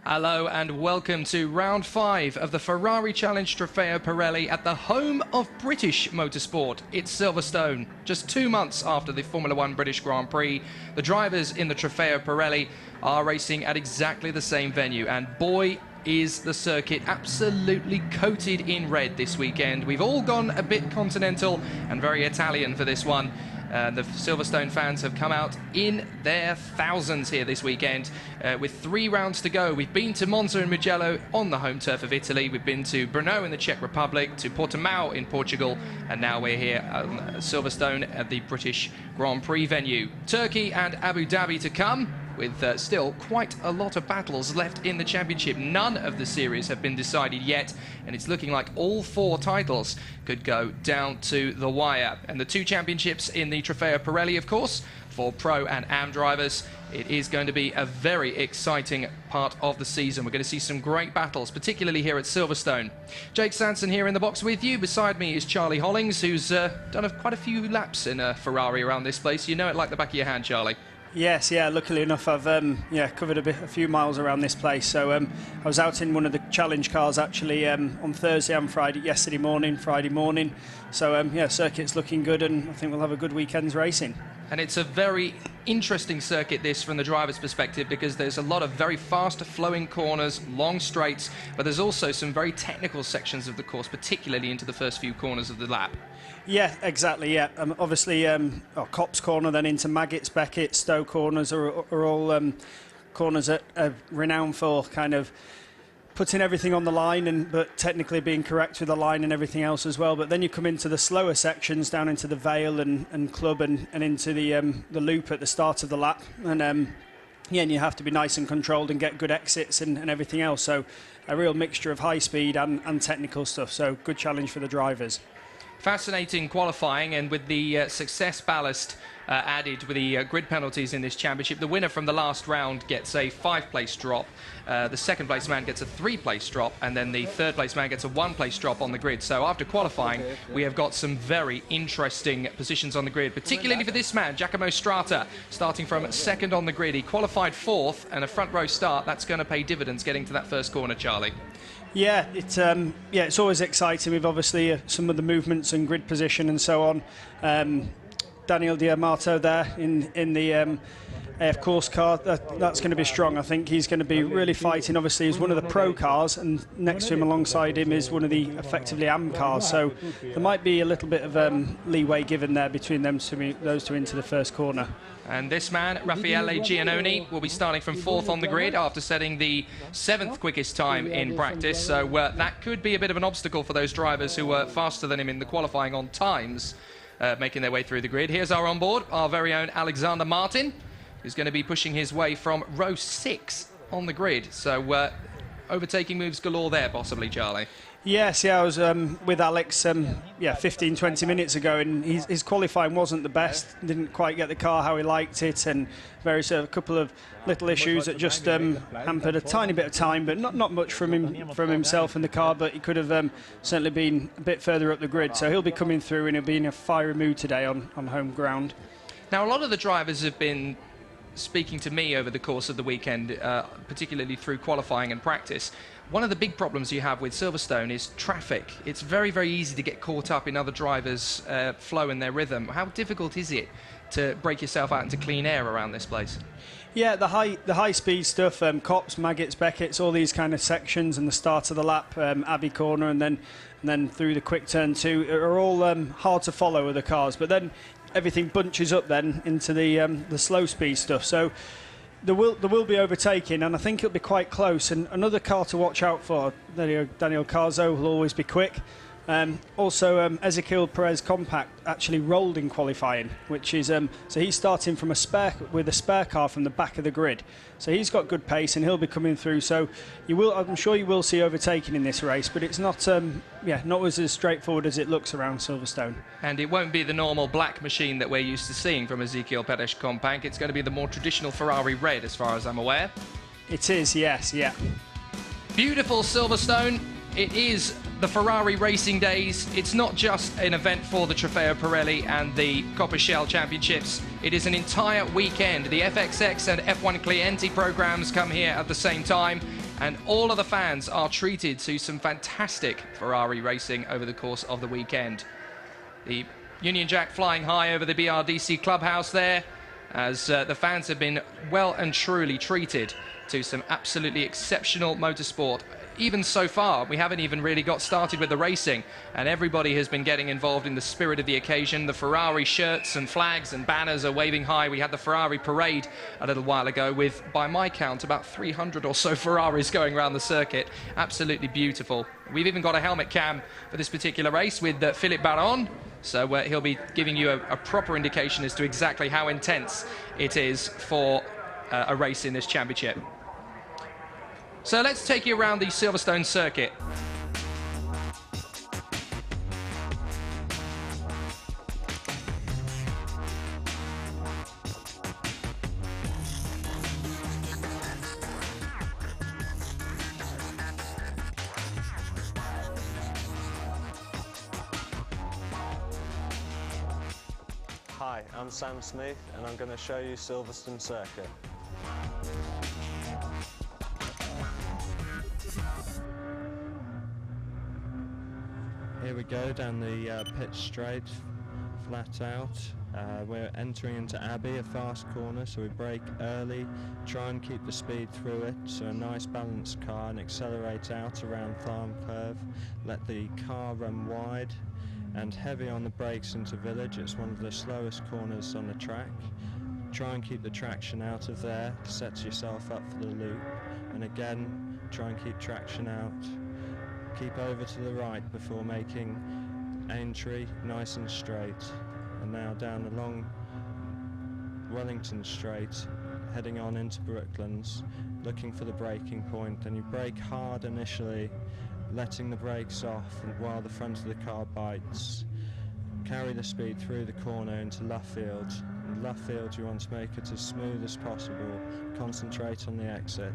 Hello and welcome to round 5 of the Ferrari Challenge TropheoPirelli at the home of British motorsport. It's Silverstone. Just 2 months after the Formula 1 British Grand Prix, the drivers in the TropheoPirelli are racing at exactly the same venue, and boy is the circuit absolutely coated in red this weekend. We've all gone a bit continental and very Italian for this one. The Silverstone fans have come out in their thousands here this weekend with 3 rounds to go. We've been to Monza and Mugello on the home turf of Italy. We've been to Brno in the Czech Republic, to Portimao in Portugal, and now we're here at Silverstone at the British Grand Prix venue. Turkey and Abu Dhabi to come, with still quite a lot of battles left in the championship. None of the series have been decided yet, and it's looking like all 4 titles could go down to the wire. And the 2 championships in the TropheoPirelli, of course, for Pro and Am drivers. It is going to be a very exciting part of the season. We're going to see some great battles, particularly here at Silverstone. Jake Sanson here in the box with you. Beside me is Charlie Hollings, who's done quite a few laps in a Ferrari around this place. You know it like the back of your hand, Charlie. Yes, yeah. Luckily enough, I've covered a few miles around this place. So I was out in one of the challenge cars actually on Thursday and Friday morning. So circuit's looking good, and I think we'll have a good weekend's racing. And it's a very interesting circuit, this, from the driver's perspective, because there's a lot of very fast-flowing corners, long straights, but there's also some very technical sections of the course, particularly into the first few corners of the lap. Yeah, exactly, yeah. Obviously, Copse Corner, then into Maggotts, Beckett, Stowe corners are all corners that are renowned for kind of putting everything on the line, but technically being correct with the line and everything else as well. But then you come into the slower sections, down into the Vale and Club and into the loop at the start of the lap. And you have to be nice and controlled and get good exits and everything else. So a real mixture of high speed and technical stuff. So good challenge for the drivers. Fascinating qualifying, and with the success ballast added with the grid penalties in this championship, the winner from the last round gets a 5-place drop, the second place man gets a 3-place drop, and then the third place man gets a 1-place drop on the grid. So after qualifying, we have got some very interesting positions on the grid, particularly for this man, Giacomo Strata, starting from second on the grid. He qualified 4th, and a front row start. That's going to pay dividends getting to that first corner, Charlie. Yeah, it's always exciting with obviously some of the movements and grid position and so on. Daniel Diamato there in the AF course car, that's going to be strong. I think he's going to be really fighting. Obviously, he's one of the pro cars, and next to him, alongside him, is one of the effectively AM cars. So there might be a little bit of leeway given there between those two into the first corner. And this man, Raffaele Giannoni, will be starting from 4th on the grid after setting the 7th quickest time in practice. So that could be a bit of an obstacle for those drivers who were faster than him in the qualifying on times, making their way through the grid. Here's our onboard, our very own Alexander Martin, who's going to be pushing his way from row 6 on the grid. So overtaking moves galore there, possibly, Charlie. Yes, yeah, I was with Alex 15-20 minutes ago, and his qualifying wasn't the best. Didn't quite get the car how he liked it, and a couple of little issues that just hampered a tiny bit of time, but not much from himself in the car. But he could have certainly been a bit further up the grid. So he'll be coming through, and he'll be in a fiery mood today on home ground. Now, a lot of the drivers have been speaking to me over the course of the weekend, particularly through qualifying and practice. One of the big problems you have with Silverstone is traffic. It's very, very easy to get caught up in other drivers' flow and their rhythm. How difficult is it to break yourself out into clean air around this place? Yeah, the high speed stuff, Copse, Maggotts, Beckett's, all these kind of sections, and the start of the lap, Abbey Corner, and then through the quick turn 2 are all hard to follow with the cars. But then everything bunches up then into the slow speed stuff. So there will be overtaking, and I think it'll be quite close. And another car to watch out for, Daniel Carzo will always be quick, Also, Ezequiel Perez Compact actually rolled in qualifying, which is so he's starting from a spare car from the back of the grid. So he's got good pace and he'll be coming through. So I'm sure you will see overtaking in this race, but it's not not as straightforward as it looks around Silverstone. And it won't be the normal black machine that we're used to seeing from Ezequiel Perez Compact. It's going to be the more traditional Ferrari red, as far as I'm aware. It is, yes, yeah. Beautiful Silverstone. It is the Ferrari Racing Days. It's not just an event for the TropheoPirelli and the Copper Shell Championships. It is an entire weekend. The FXX and F1 Clienti programs come here at the same time, and all of the fans are treated to some fantastic Ferrari racing over the course of the weekend. The Union Jack flying high over the BRDC clubhouse there, as the fans have been well and truly treated to some absolutely exceptional motorsport. Even so far, we haven't even really got started with the racing, and everybody has been getting involved in the spirit of the occasion. The Ferrari shirts and flags and banners are waving high. We had the Ferrari parade a little while ago with, by my count, about 300 or so Ferraris going around the circuit. Absolutely beautiful. We've even got a helmet cam for this particular race with Philippe Baron, so he'll be giving you a proper indication as to exactly how intense it is for a race in this championship. So let's take you around the Silverstone circuit. Hi, I'm Sam Smith and I'm going to show you Silverstone circuit. Here we go down the pit straight, flat out. We're entering into Abbey, a fast corner, so we brake early, try and keep the speed through it, so a nice balanced car, and accelerate out around Farm Curve. Let the car run wide and heavy on the brakes into Village. It's one of the slowest corners on the track. Try and keep the traction out of there, sets yourself up for the loop, and again try and keep traction out. Keep over to the right before making Aintree nice and straight, and now down along Wellington Straight, heading on into Brooklands, looking for the braking point. And you brake hard initially, letting the brakes off while the front of the car bites. Carry the speed through the corner into Luffield. In Luffield you want to make it as smooth as possible, concentrate on the exit,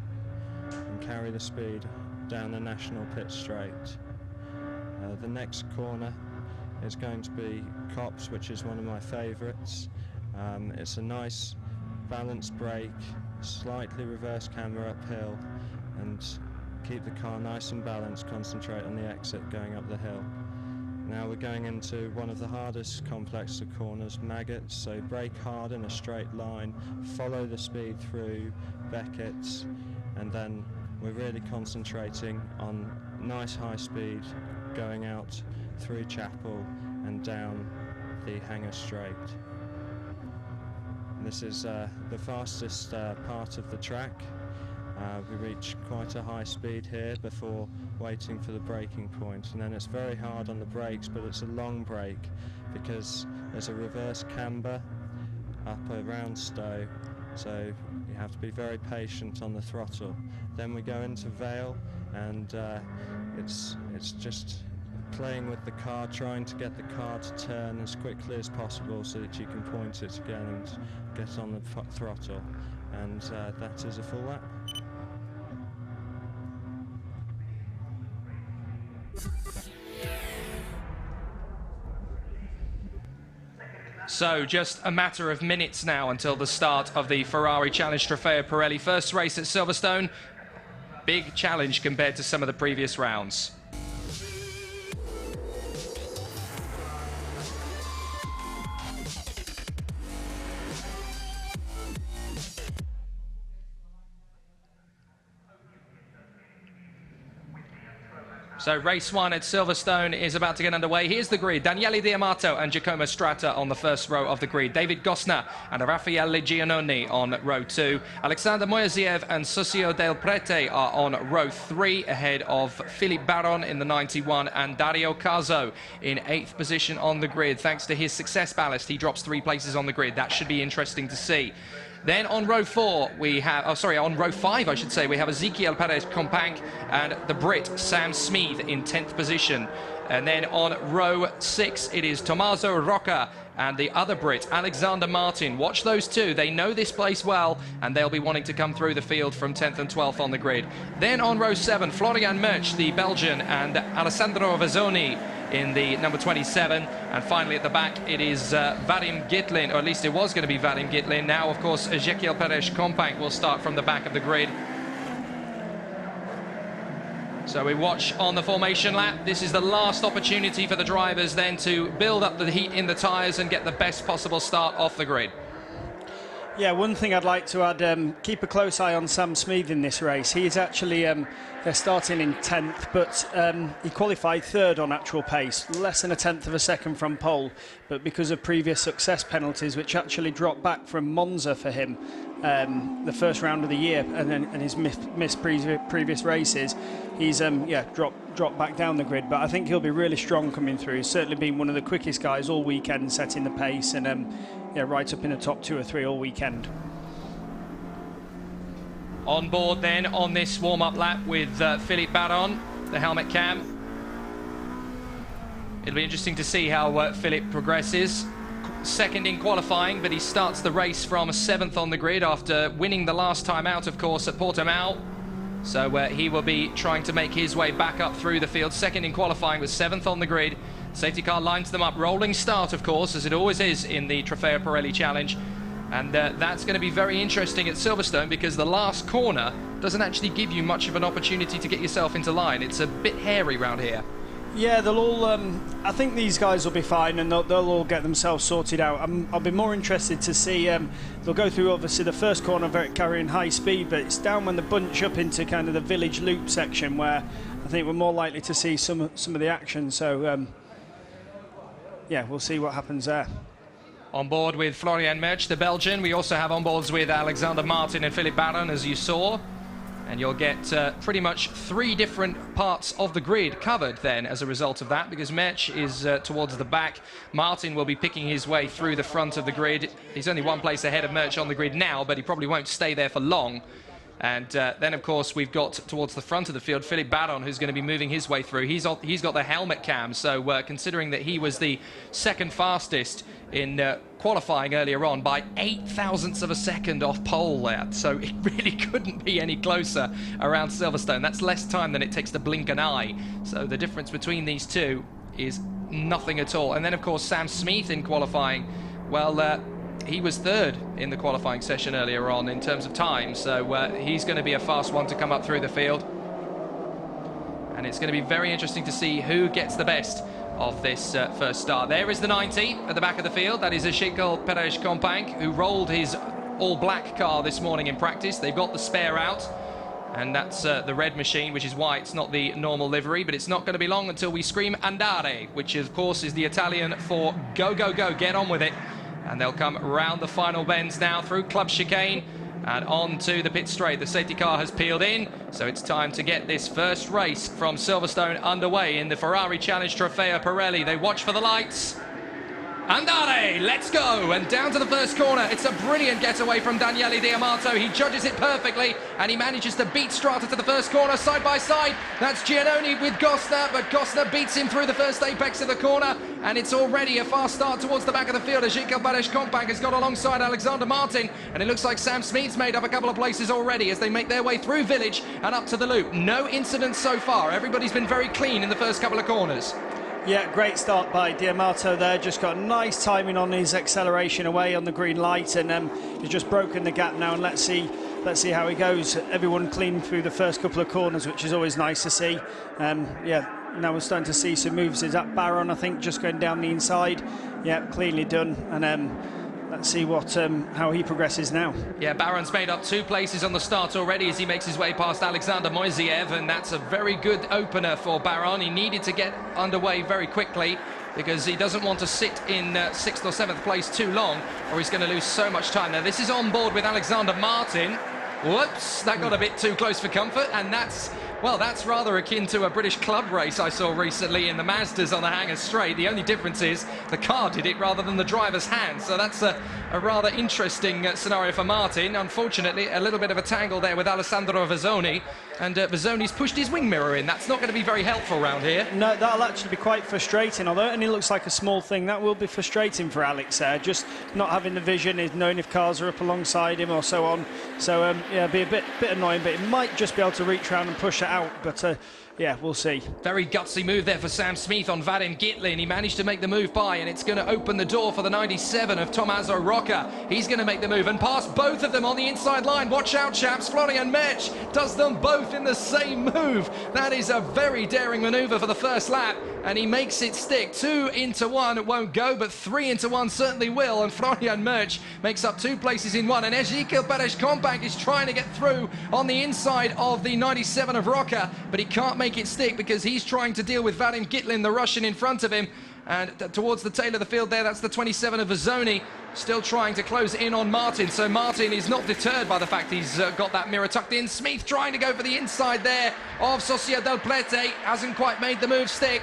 and carry the speed down the National Pit Straight. The next corner is going to be Copse, which is one of my favourites. It's a nice balanced brake, slightly reverse camber uphill, and keep the car nice and balanced, concentrate on the exit going up the hill. Now we're going into one of the hardest complex of corners, Maggots, so brake hard in a straight line, follow the speed through Beckett's, and then we're really concentrating on nice high speed going out through Chapel and down the Hanger Straight. This is the fastest part of the track. We reach quite a high speed here before waiting for the braking point, and then it's very hard on the brakes, but it's a long brake because there's a reverse camber up around Stowe, so you have to be very patient on the throttle. Then we go into Vale, and it's just playing with the car, trying to get the car to turn as quickly as possible so that you can point it again and get on the throttle, and that is a full lap. So just a matter of minutes now until the start of the Ferrari Challenge TropheoPirelli first race at Silverstone. Big challenge compared to some of the previous rounds. So race 1 at Silverstone is about to get underway. Here's the grid. Daniele D'Amato and Giacomo Strata on the first row of the grid. David Gosna and Raffaele Giannoni on row 2. Alexander Moisiev and Susio Del Prete are on row 3, ahead of Philippe Baron in the 91 and Dario Caso in 8th position on the grid. Thanks to his success ballast, he drops 3 places on the grid. That should be interesting to see. Then on row 4 we have, on row 5 I should say, we have Ezequiel Perez Companc and the Brit Sam Smeeth in 10th position. And then on row 6 it is Tommaso Rocca and the other Brit, Alexander Martin. Watch those two. They know this place well, and they'll be wanting to come through the field from 10th and 12th on the grid. Then on row 7, Florian Merch, the Belgian, and Alessandro Vazzoni in the number 27. And finally at the back, it is Vadim Gitlin, or at least it was going to be Vadim Gitlin. Now, of course, Ezequiel Perez Companc will start from the back of the grid. So we watch on the formation lap. This is the last opportunity for the drivers then to build up the heat in the tyres and get the best possible start off the grid. Yeah, one thing I'd like to add, keep a close eye on Sam Smeeth in this race. He is actually, they're starting in 10th, but he qualified 3rd on actual pace, less than 1/10 of a second from pole, but because of previous success penalties, which actually dropped back from Monza for him, the first round of the year, and his missed previous races, he's dropped back down the grid. But I think he'll be really strong coming through. He's certainly been one of the quickest guys all weekend, setting the pace, and right up in the top 2 or 3 all weekend. On board then on this warm-up lap with Philippe Baron, the helmet cam. It'll be interesting to see how Philippe progresses. 2nd in qualifying, but he starts the race from 7th on the grid after winning the last time out, of course, at Portimao. So he will be trying to make his way back up through the field. 2nd in qualifying with 7th on the grid. Safety car lines them up. Rolling start, of course, as it always is in the TropheoPirelli Challenge. And that's going to be very interesting at Silverstone, because the last corner doesn't actually give you much of an opportunity to get yourself into line. It's a bit hairy round here. Yeah, they'll all. I think these guys will be fine, and they'll all get themselves sorted out. I'll be more interested to see. They'll go through obviously the first corner very carrying high speed, but it's down when they bunch up into kind of the village loop section where I think we're more likely to see some of the action. So yeah, we'll see what happens there. On board with Florian Merch, the Belgian. We also have on boards with Alexander Martin and Philippe Baron, as you saw. And you'll get pretty much 3 different parts of the grid covered then as a result of that, because Merch is towards the back. Martin will be picking his way through the front of the grid. He's only 1 place ahead of Merch on the grid now, but he probably won't stay there for long. And then, of course, we've got towards the front of the field Philippe Baron, who's going to be moving his way through. He's got the helmet cam, so considering that he was the 2nd fastest in qualifying earlier on by 0.008 of a second off pole there, so it really couldn't be any closer around Silverstone. That's less time than it takes to blink an eye, so the difference between these two is nothing at all. And then, of course, Sam Smeeth in qualifying, well, he was 3rd in the qualifying session earlier on in terms of time, so he's going to be a fast one to come up through the field. And it's going to be very interesting to see who gets the best of this first start. There is the 90 at the back of the field. That is Ezequiel Perez Companc, who rolled his all-black car this morning in practice. They've got the spare out, and that's the red machine, which is why it's not the normal livery. But it's not going to be long until we scream Andare, which of course is the Italian for go, go, go, get on with it. And they'll come round the final bends now through club chicane and on to the pit straight. The safety car has peeled in, so it's time to get this first race from Silverstone underway in the Ferrari Challenge TropheoPirelli. They watch for the lights. Andare, let's go, and down to the first corner. It's a brilliant getaway from Daniele D'Amato. He judges it perfectly, and he manages to beat Strata to the first corner, side by side. That's Giannoni with Gosna, but Gosna beats him through the first apex of the corner, and it's already a fast start towards the back of the field. Ezequiel Perez Companc has got alongside Alexander Martin, and it looks like Sam Smeeth's made up a couple of places already as they make their way through Village and up to the loop. No incidents so far. Everybody's been very clean in the first couple of corners. Yeah, great start by D'Amato there. Just got nice timing on his acceleration away on the green light, and he's just broken the gap now. And let's see how he goes. Everyone clean through the first couple of corners, which is always nice to see. Yeah, now we're starting to see some moves. Is that Baron, I think, just going down the inside? Yeah, cleanly done. And let's see what how he progresses now. Yeah, Baron's made up 2 places on the start already as he makes his way past Alexander Moisiev, and that's a very good opener for Baron. He needed to get underway very quickly because he doesn't want to sit in 6th or 7th place too long, or he's going to lose so much time. Now, this is on board with Alexander Martin. Whoops, that got a bit too close for comfort, and that's rather akin to a British club race I saw recently in the Mazdas on the Hangar Straight. The only difference is the car did it rather than the driver's hand. So that's a rather interesting scenario for Martin. Unfortunately, a little bit of a tangle there with Alessandro Vezzoni. And Vezzoni's pushed his wing mirror in. That's not going to be very helpful around here. No, that'll actually be quite frustrating. Although it only looks like a small thing, that will be frustrating for Alex there. Just not having the vision, knowing if cars are up alongside him or so on. So, yeah, it'll be a bit annoying, but it might just be able to reach around and push it out. But, yeah, we'll see. Very gutsy move there for Sam Smith on Vadim Gitlin. He managed to make the move by, and it's going to open the door for the 97 of Tommaso Rocca. He's going to make the move and pass both of them on the inside line. Watch out, chaps. Florian Merch does them both in the same move. That is a very daring maneuver for the first lap, and he makes it stick. 2 into 1, it won't go, but 3 into 1 certainly will, and Florian Merch makes up 2 places in 1, and Ezequiel Perez Combank is trying to get through on the inside of the 97 of Rocca, but he can't make it stick because he's trying to deal with Vadim Gitlin, the Russian, in front of him. And towards the tail of the field there, that's the 27 of Vezzoni, still trying to close in on Martin. So Martin is not deterred by the fact he's got that mirror tucked in. Smith trying to go for the inside there of Socia del Plete. Hasn't quite made the move stick,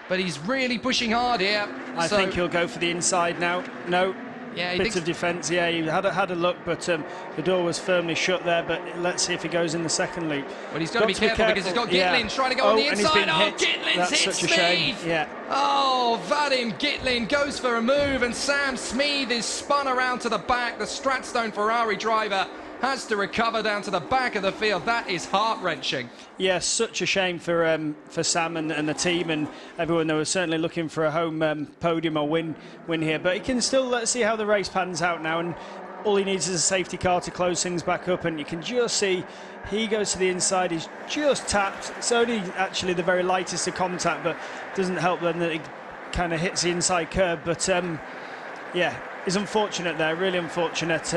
but he's really pushing hard here. I think he'll go for the inside now. No. Yeah, bit of defence, yeah, he had a look, but the door was firmly shut there, but let's see if he goes in the second loop. Well, he's got to be careful because he's got Gitlin trying to go on the inside. Oh, Gitlin's hit Smith! Yeah. Oh, Vadim Gitlin goes for a move, and Sam Smith is spun around to the back. The Stratstone Ferrari driver has to recover down to the back of the field. That is heart-wrenching. Yeah, such a shame for Sam and the team and everyone. They were certainly looking for a home podium or win here, but he can still, let's see how the race pans out now, and all he needs is a safety car to close things back up, and you can just see he goes to the inside, he's just tapped. It's only actually the very lightest of contact, but doesn't help then that he kind of hits the inside curb, but yeah, it's unfortunate there, really unfortunate.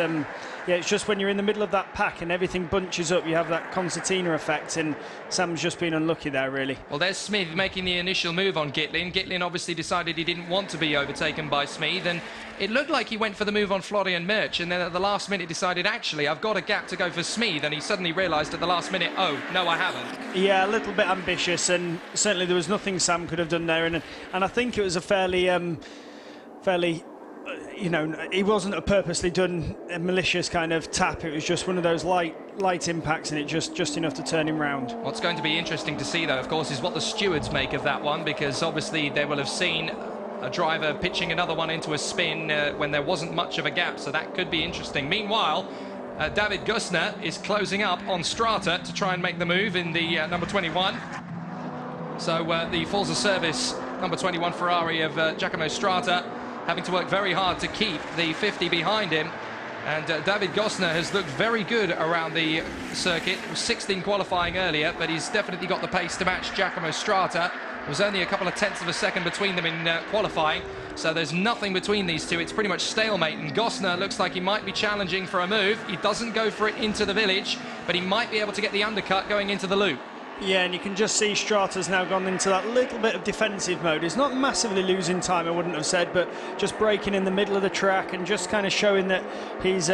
Yeah, it's just when you're in the middle of that pack and everything bunches up, you have that concertina effect, and Sam's just been unlucky there, really. Well, there's Smith making the initial move on Gitlin. Gitlin obviously decided he didn't want to be overtaken by Smith, and it looked like he went for the move on Florian Merch, and then at the last minute decided, actually, I've got a gap to go for Smith, and he suddenly realised at the last minute, oh, no, I haven't. Yeah, a little bit ambitious, and certainly there was nothing Sam could have done there, and I think it was a fairly you know, it wasn't a purposely done a malicious kind of tap. It was just one of those light impacts, and it just enough to turn him round. What's going to be interesting to see, though, of course, is what the stewards make of that one, because obviously they will have seen a driver pitching another one into a spin when there wasn't much of a gap, so that could be interesting. Meanwhile, David Gusner is closing up on Strata to try and make the move in the number 21. So the Forza Service number 21 Ferrari of Giacomo Strata having to work very hard to keep the 50 behind him. And David Gosner has looked very good around the circuit. He was 16 qualifying earlier, but he's definitely got the pace to match Giacomo Strata. There was only a couple of tenths of a second between them in qualifying, so there's nothing between these two. It's pretty much stalemate, and Gosner looks like he might be challenging for a move. He doesn't go for it into the village, but he might be able to get the undercut going into the loop. Yeah, and you can just see Strata's now gone into that little bit of defensive mode. He's not massively losing time, I wouldn't have said, but just breaking in the middle of the track and just kind of showing that he's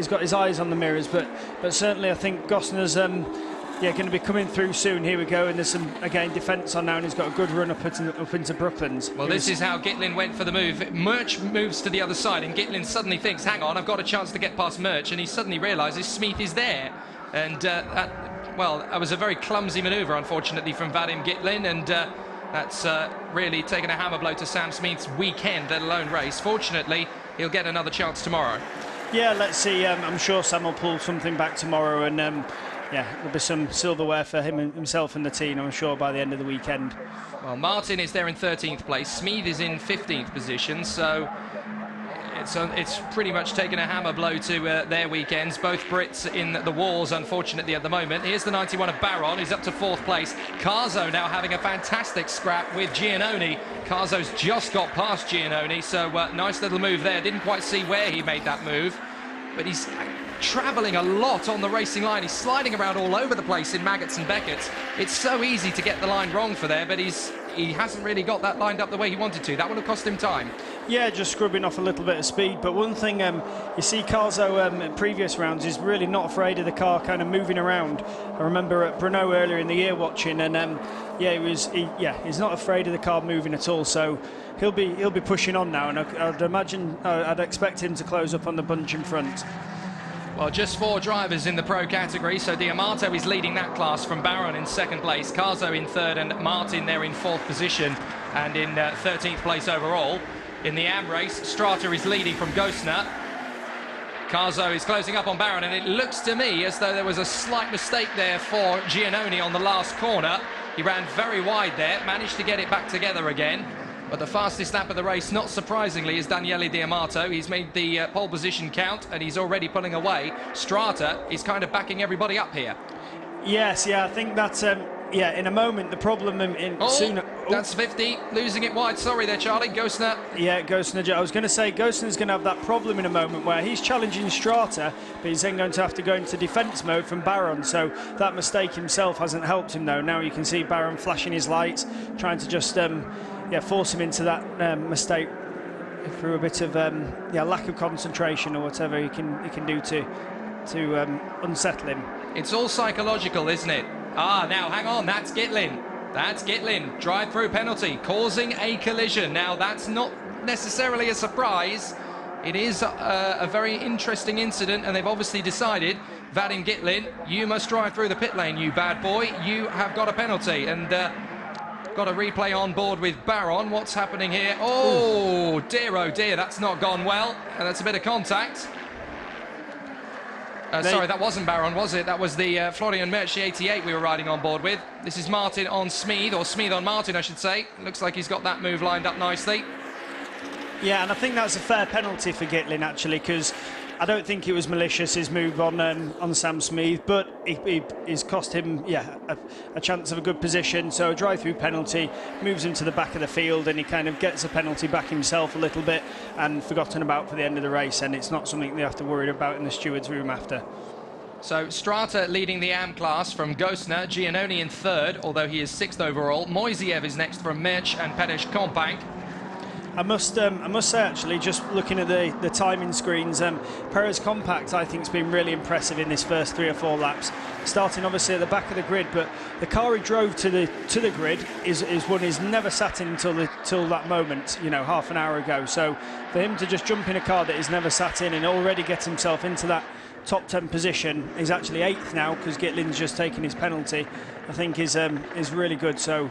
got his eyes on the mirrors. But certainly I think Gosner's going to be coming through soon. Here we go, and there's some, again, defence on now, and he's got a good run up into Brooklands. Well, this is how Gitlin went for the move. Merch moves to the other side, and Gitlin suddenly thinks, hang on, I've got a chance to get past Merch, and he suddenly realises Smith is there. And well, that was a very clumsy manoeuvre, unfortunately, from Vadim Gitlin, and that's really taken a hammer blow to Sam Smith's weekend, let alone race. Fortunately, he'll get another chance tomorrow. Yeah, let's see. I'm sure Sam will pull something back tomorrow, and yeah, there'll be some silverware for himself and the team, I'm sure, by the end of the weekend. Well, Martin is there in 13th place. Smith is in 15th position, so it's pretty much taken a hammer blow to their weekends. Both Brits in the wars, unfortunately, at the moment. Here's the 91 of Baron. He's up to 4th place. Carzo now having a fantastic scrap with Giannoni. Carzo's just got past Giannoni, so nice little move there. Didn't quite see where he made that move, but he's travelling a lot on the racing line. He's sliding around all over the place in Maggotts and Beckett's. It's so easy to get the line wrong for there, but he hasn't really got that lined up the way he wanted to. That would have cost him time. Yeah, just scrubbing off a little bit of speed. But one thing, you see Carzo in previous rounds is really not afraid of the car kind of moving around. I remember at Brno earlier in the year watching, and he's not afraid of the car moving at all. So he'll be pushing on now, and I'd expect him to close up on the bunch in front. Well, just 4 drivers in the pro category, so D'Amato is leading that class from Baron in 2nd place, Carzo in 3rd, and Martin there in 4th position and in 13th place overall. In the AM race, Strata is leading from Ghostner. Carzo is closing up on Baron, and it looks to me as though there was a slight mistake there for Giannoni on the last corner. He ran very wide there, managed to get it back together again. But the fastest lap of the race, not surprisingly, is Daniele D'Amato. He's made the pole position count, and he's already pulling away. Strata is kind of backing everybody up here. Yes, I think that's, in a moment, the problem sooner... That's 50, losing it wide. Sorry there, Charlie. Ghostner. Yeah, Ghostner. I was going to say, Ghostner's going to have that problem in a moment where he's challenging Strata, but he's then going to have to go into defence mode from Baron, so that mistake himself hasn't helped him, though. Now you can see Baron flashing his lights, trying to just... force him into that mistake through a bit of lack of concentration or whatever he can do to unsettle him. It's all psychological, isn't it? Now hang on, that's Gitlin. That's Gitlin. Drive-through penalty, causing a collision. Now that's not necessarily a surprise. It is a very interesting incident, and they've obviously decided, Vadim Gitlin, you must drive through the pit lane, you bad boy. You have got a penalty, and got a replay on board with Baron. What's happening here? Oh dear, that's not gone well. And that's a bit of contact. Sorry, that wasn't Baron, was it? That was the Florian Merch, the 88 we were riding on board with. This is Martin on Smeeth, or Smeeth on Martin, I should say. Looks like he's got that move lined up nicely. Yeah, and I think that's a fair penalty for Gitlin, actually, because I don't think it was malicious, his move on Sam Smeeth, but he's cost him a chance of a good position. So a drive-through penalty moves him to the back of the field, and he kind of gets a penalty back himself a little bit and forgotten about for the end of the race, and it's not something they have to worry about in the steward's room after. So Strata leading the AM class from Ghostner, Giannoni in 3rd, although he is 6th overall. Moisiev is next from Merch and Pedesh Kompank. I must say, actually, just looking at the timing screens, Perez Compact, I think, has been really impressive in this first 3 or 4 laps. Starting obviously at the back of the grid, but the car he drove to the grid is one he's never sat in till that moment, half an hour ago. So for him to just jump in a car that he's never sat in and already get himself into that top 10 position, he's actually 8th now because Gitlin's just taken his penalty, I think is really good. So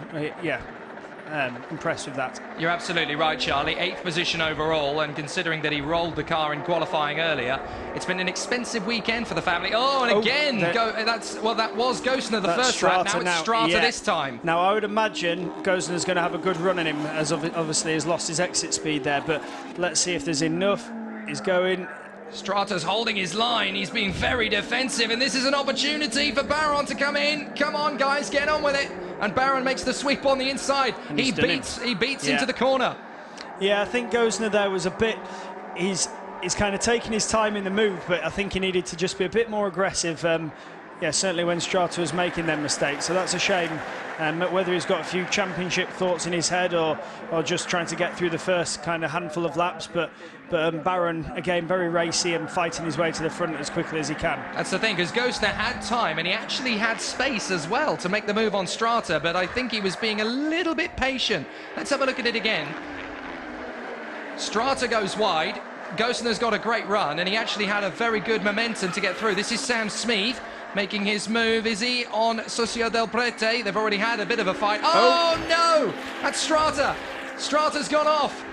impressed with that. You're absolutely right, Charlie. 8th position overall, and considering that he rolled the car in qualifying earlier, it's been an expensive weekend for the family. Again, that was Ghostner the first lap. Now it's Strata this time. Now I would imagine Ghostner's going to have a good run in him, as obviously has lost his exit speed there. But let's see if there's enough. He's going. Strata's holding his line. He's being very defensive, and this is an opportunity for Baron to come in. Come on, guys, get on with it. And Baron makes the sweep on the inside. He beats into the corner. Yeah, I think Ghostner there was a bit... He's kind of taking his time in the move, but I think he needed to just be a bit more aggressive. Certainly when Strata was making them mistakes. So that's a shame. Whether he's got a few championship thoughts in his head or just trying to get through the first kind of handful of laps. But Baron, again, very racy and fighting his way to the front as quickly as he can. That's the thing, because Ghostner had time, and he actually had space as well to make the move on Strata, but I think he was being a little bit patient. Let's have a look at it again. Strata goes wide. Ghostner's got a great run, and he actually had a very good momentum to get through. This is Sam Smeeth making his move. Is he on Socio del Prete? They've already had a bit of a fight. Oh no! That's Strata. Strata's gone off.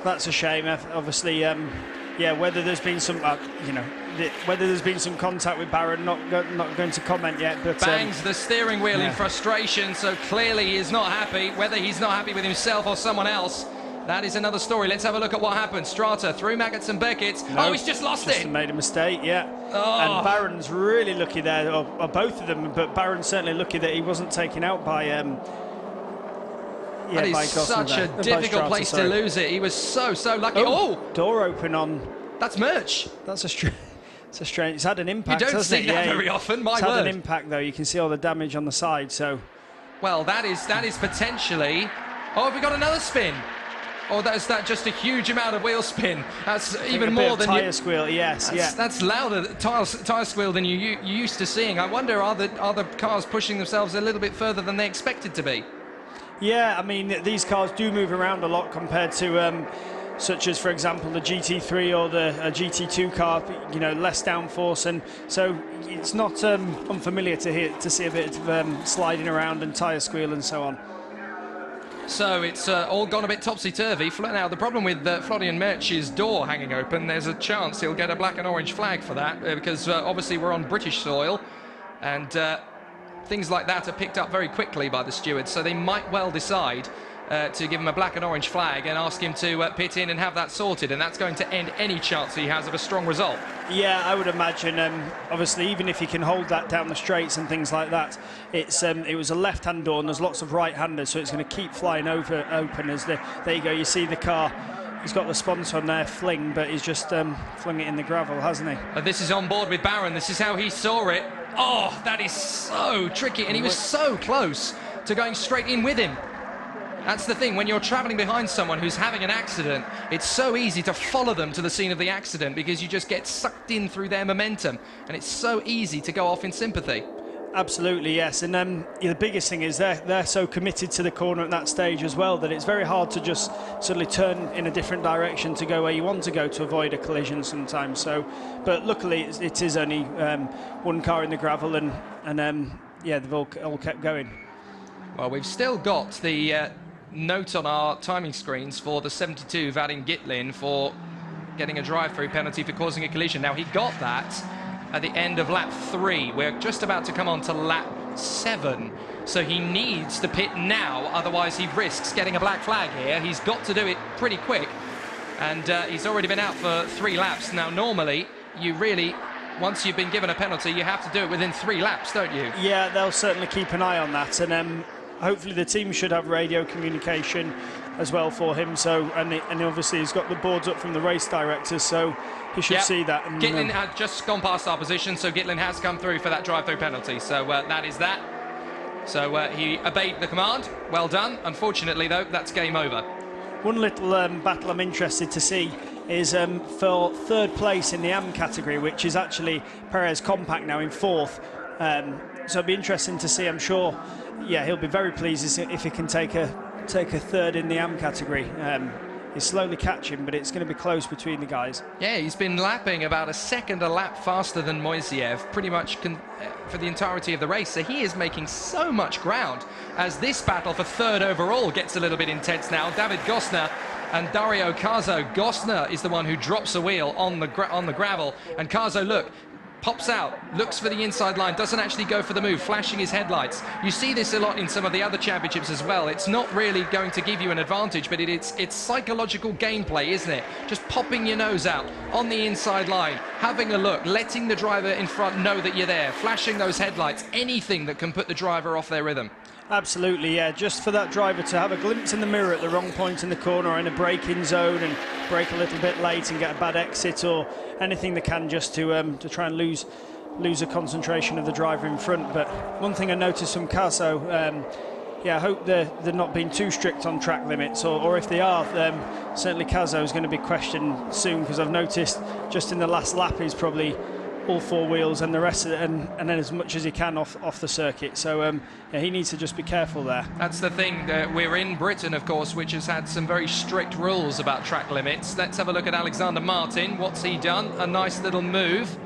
That's a shame. Obviously, whether there's been some, whether there's been some contact with Baron, not going to comment yet. But bangs the steering wheel in frustration. So clearly he is not happy. Whether he's not happy with himself or someone else, That is another story. Let's have a look at what happened. Strata through Maggots and Beckett. No, oh, he's just lost it. Made a mistake, yeah. Oh. And Barron's really lucky there, or both of them, but Barron's certainly lucky that he wasn't taken out by... that is such a difficult place to lose it. He was so lucky. Oh! Door open on... That's Merch. That's a strange... It's had an impact, You don't hasn't see it? that very often, my it's word. had an impact, though. You can see all the damage on the side, so... Well, that is potentially... Oh, have we got another spin? Or is that just a huge amount of wheel spin? That's even more than tyre squeal, yes, That's louder tyre squeal than you used to seeing. I wonder, are the cars pushing themselves a little bit further than they expected to be? Yeah, I mean, these cars do move around a lot compared to such as, for example, the GT3 or the GT2 car, you know, less downforce, and so it's not unfamiliar to see a bit of sliding around and tyre squeal and so on. So it's all gone a bit topsy-turvy. Now, the problem with Florian Merch's door hanging open, there's a chance he'll get a black and orange flag for that, because obviously we're on British soil, and things like that are picked up very quickly by the stewards, so they might well decide to give him a black and orange flag and ask him to pit in and have that sorted, and that's going to end any chance he has of a strong result. Yeah, I would imagine, obviously, even if he can hold that down the straights and things like that, it was a left-hand door and there's lots of right-handers, so it's going to keep flying open as there you go, you see the car. He's got the sponsor on there, Fling, but he's just flung it in the gravel, hasn't he? This is on board with Barron. This is how he saw it. Oh, that is so tricky, and he was so close to going straight in with him. That's the thing, when you're travelling behind someone who's having an accident, it's so easy to follow them to the scene of the accident because you just get sucked in through their momentum, and it's so easy to go off in sympathy. Absolutely, yes, and the biggest thing is they're so committed to the corner at that stage as well that it's very hard to just suddenly turn in a different direction to go where you want to go to avoid a collision sometimes. So, but luckily it is only one car in the gravel, and yeah, they've all kept going. Well, we've still got the note on our timing screens for the 72 Vadim Gitlin for getting a drive-through penalty for causing a collision. Now, he got that at the end of lap 3. We're just about to come on to lap 7, so he needs to pit now, otherwise he risks getting a black flag here. He's got to do it pretty quick, and he's already been out for 3 laps. Now, normally, you really, once you've been given a penalty, you have to do it within 3 laps, don't you? Yeah, they'll certainly keep an eye on that, and hopefully the team should have radio communication as well for him. So, and obviously he's got the boards up from the race directors, so he should see that. And, Gitlin had just gone past our position, so Gitlin has come through for that drive-through penalty. So that is that. So he obeyed the command. Well done. Unfortunately, though, that's game over. One little battle I'm interested to see is for 3rd place in the AM category, which is actually Perez Compact now in 4th. So it'll be interesting to see. I'm sure, yeah, he'll be very pleased if he can take a 3rd in the AM category. He's slowly catching, but it's going to be close between the guys. Yeah, he's been lapping about a second a lap faster than Moisiev, pretty much for the entirety of the race. So he is making so much ground as this battle for 3rd overall gets a little bit intense now. David Gosner and Dario Carzo. Gosner is the one who drops a wheel on the gravel, and Carzo, look, pops out, looks for the inside line, doesn't actually go for the move, flashing his headlights. You see this a lot in some of the other championships as well. It's not really going to give you an advantage, but it's psychological gameplay, isn't it? Just popping your nose out on the inside line, having a look, letting the driver in front know that you're there, flashing those headlights, anything that can put the driver off their rhythm. Absolutely, yeah. Just for that driver to have a glimpse in the mirror at the wrong point in the corner or in a braking zone and brake a little bit late and get a bad exit or anything they can, just to try and lose the concentration of the driver in front. But one thing I noticed from Caso, yeah, I hope they're not being too strict on track limits, or if they are, certainly Caso is going to be questioned soon, because I've noticed just in the last lap he's probably all 4 wheels and the rest of it, and then as much as he can off the circuit. So yeah, he needs to just be careful there. That's the thing. We're in Britain, of course, which has had some very strict rules about track limits. Let's have a look at Alexander Martin. What's he done? A nice little move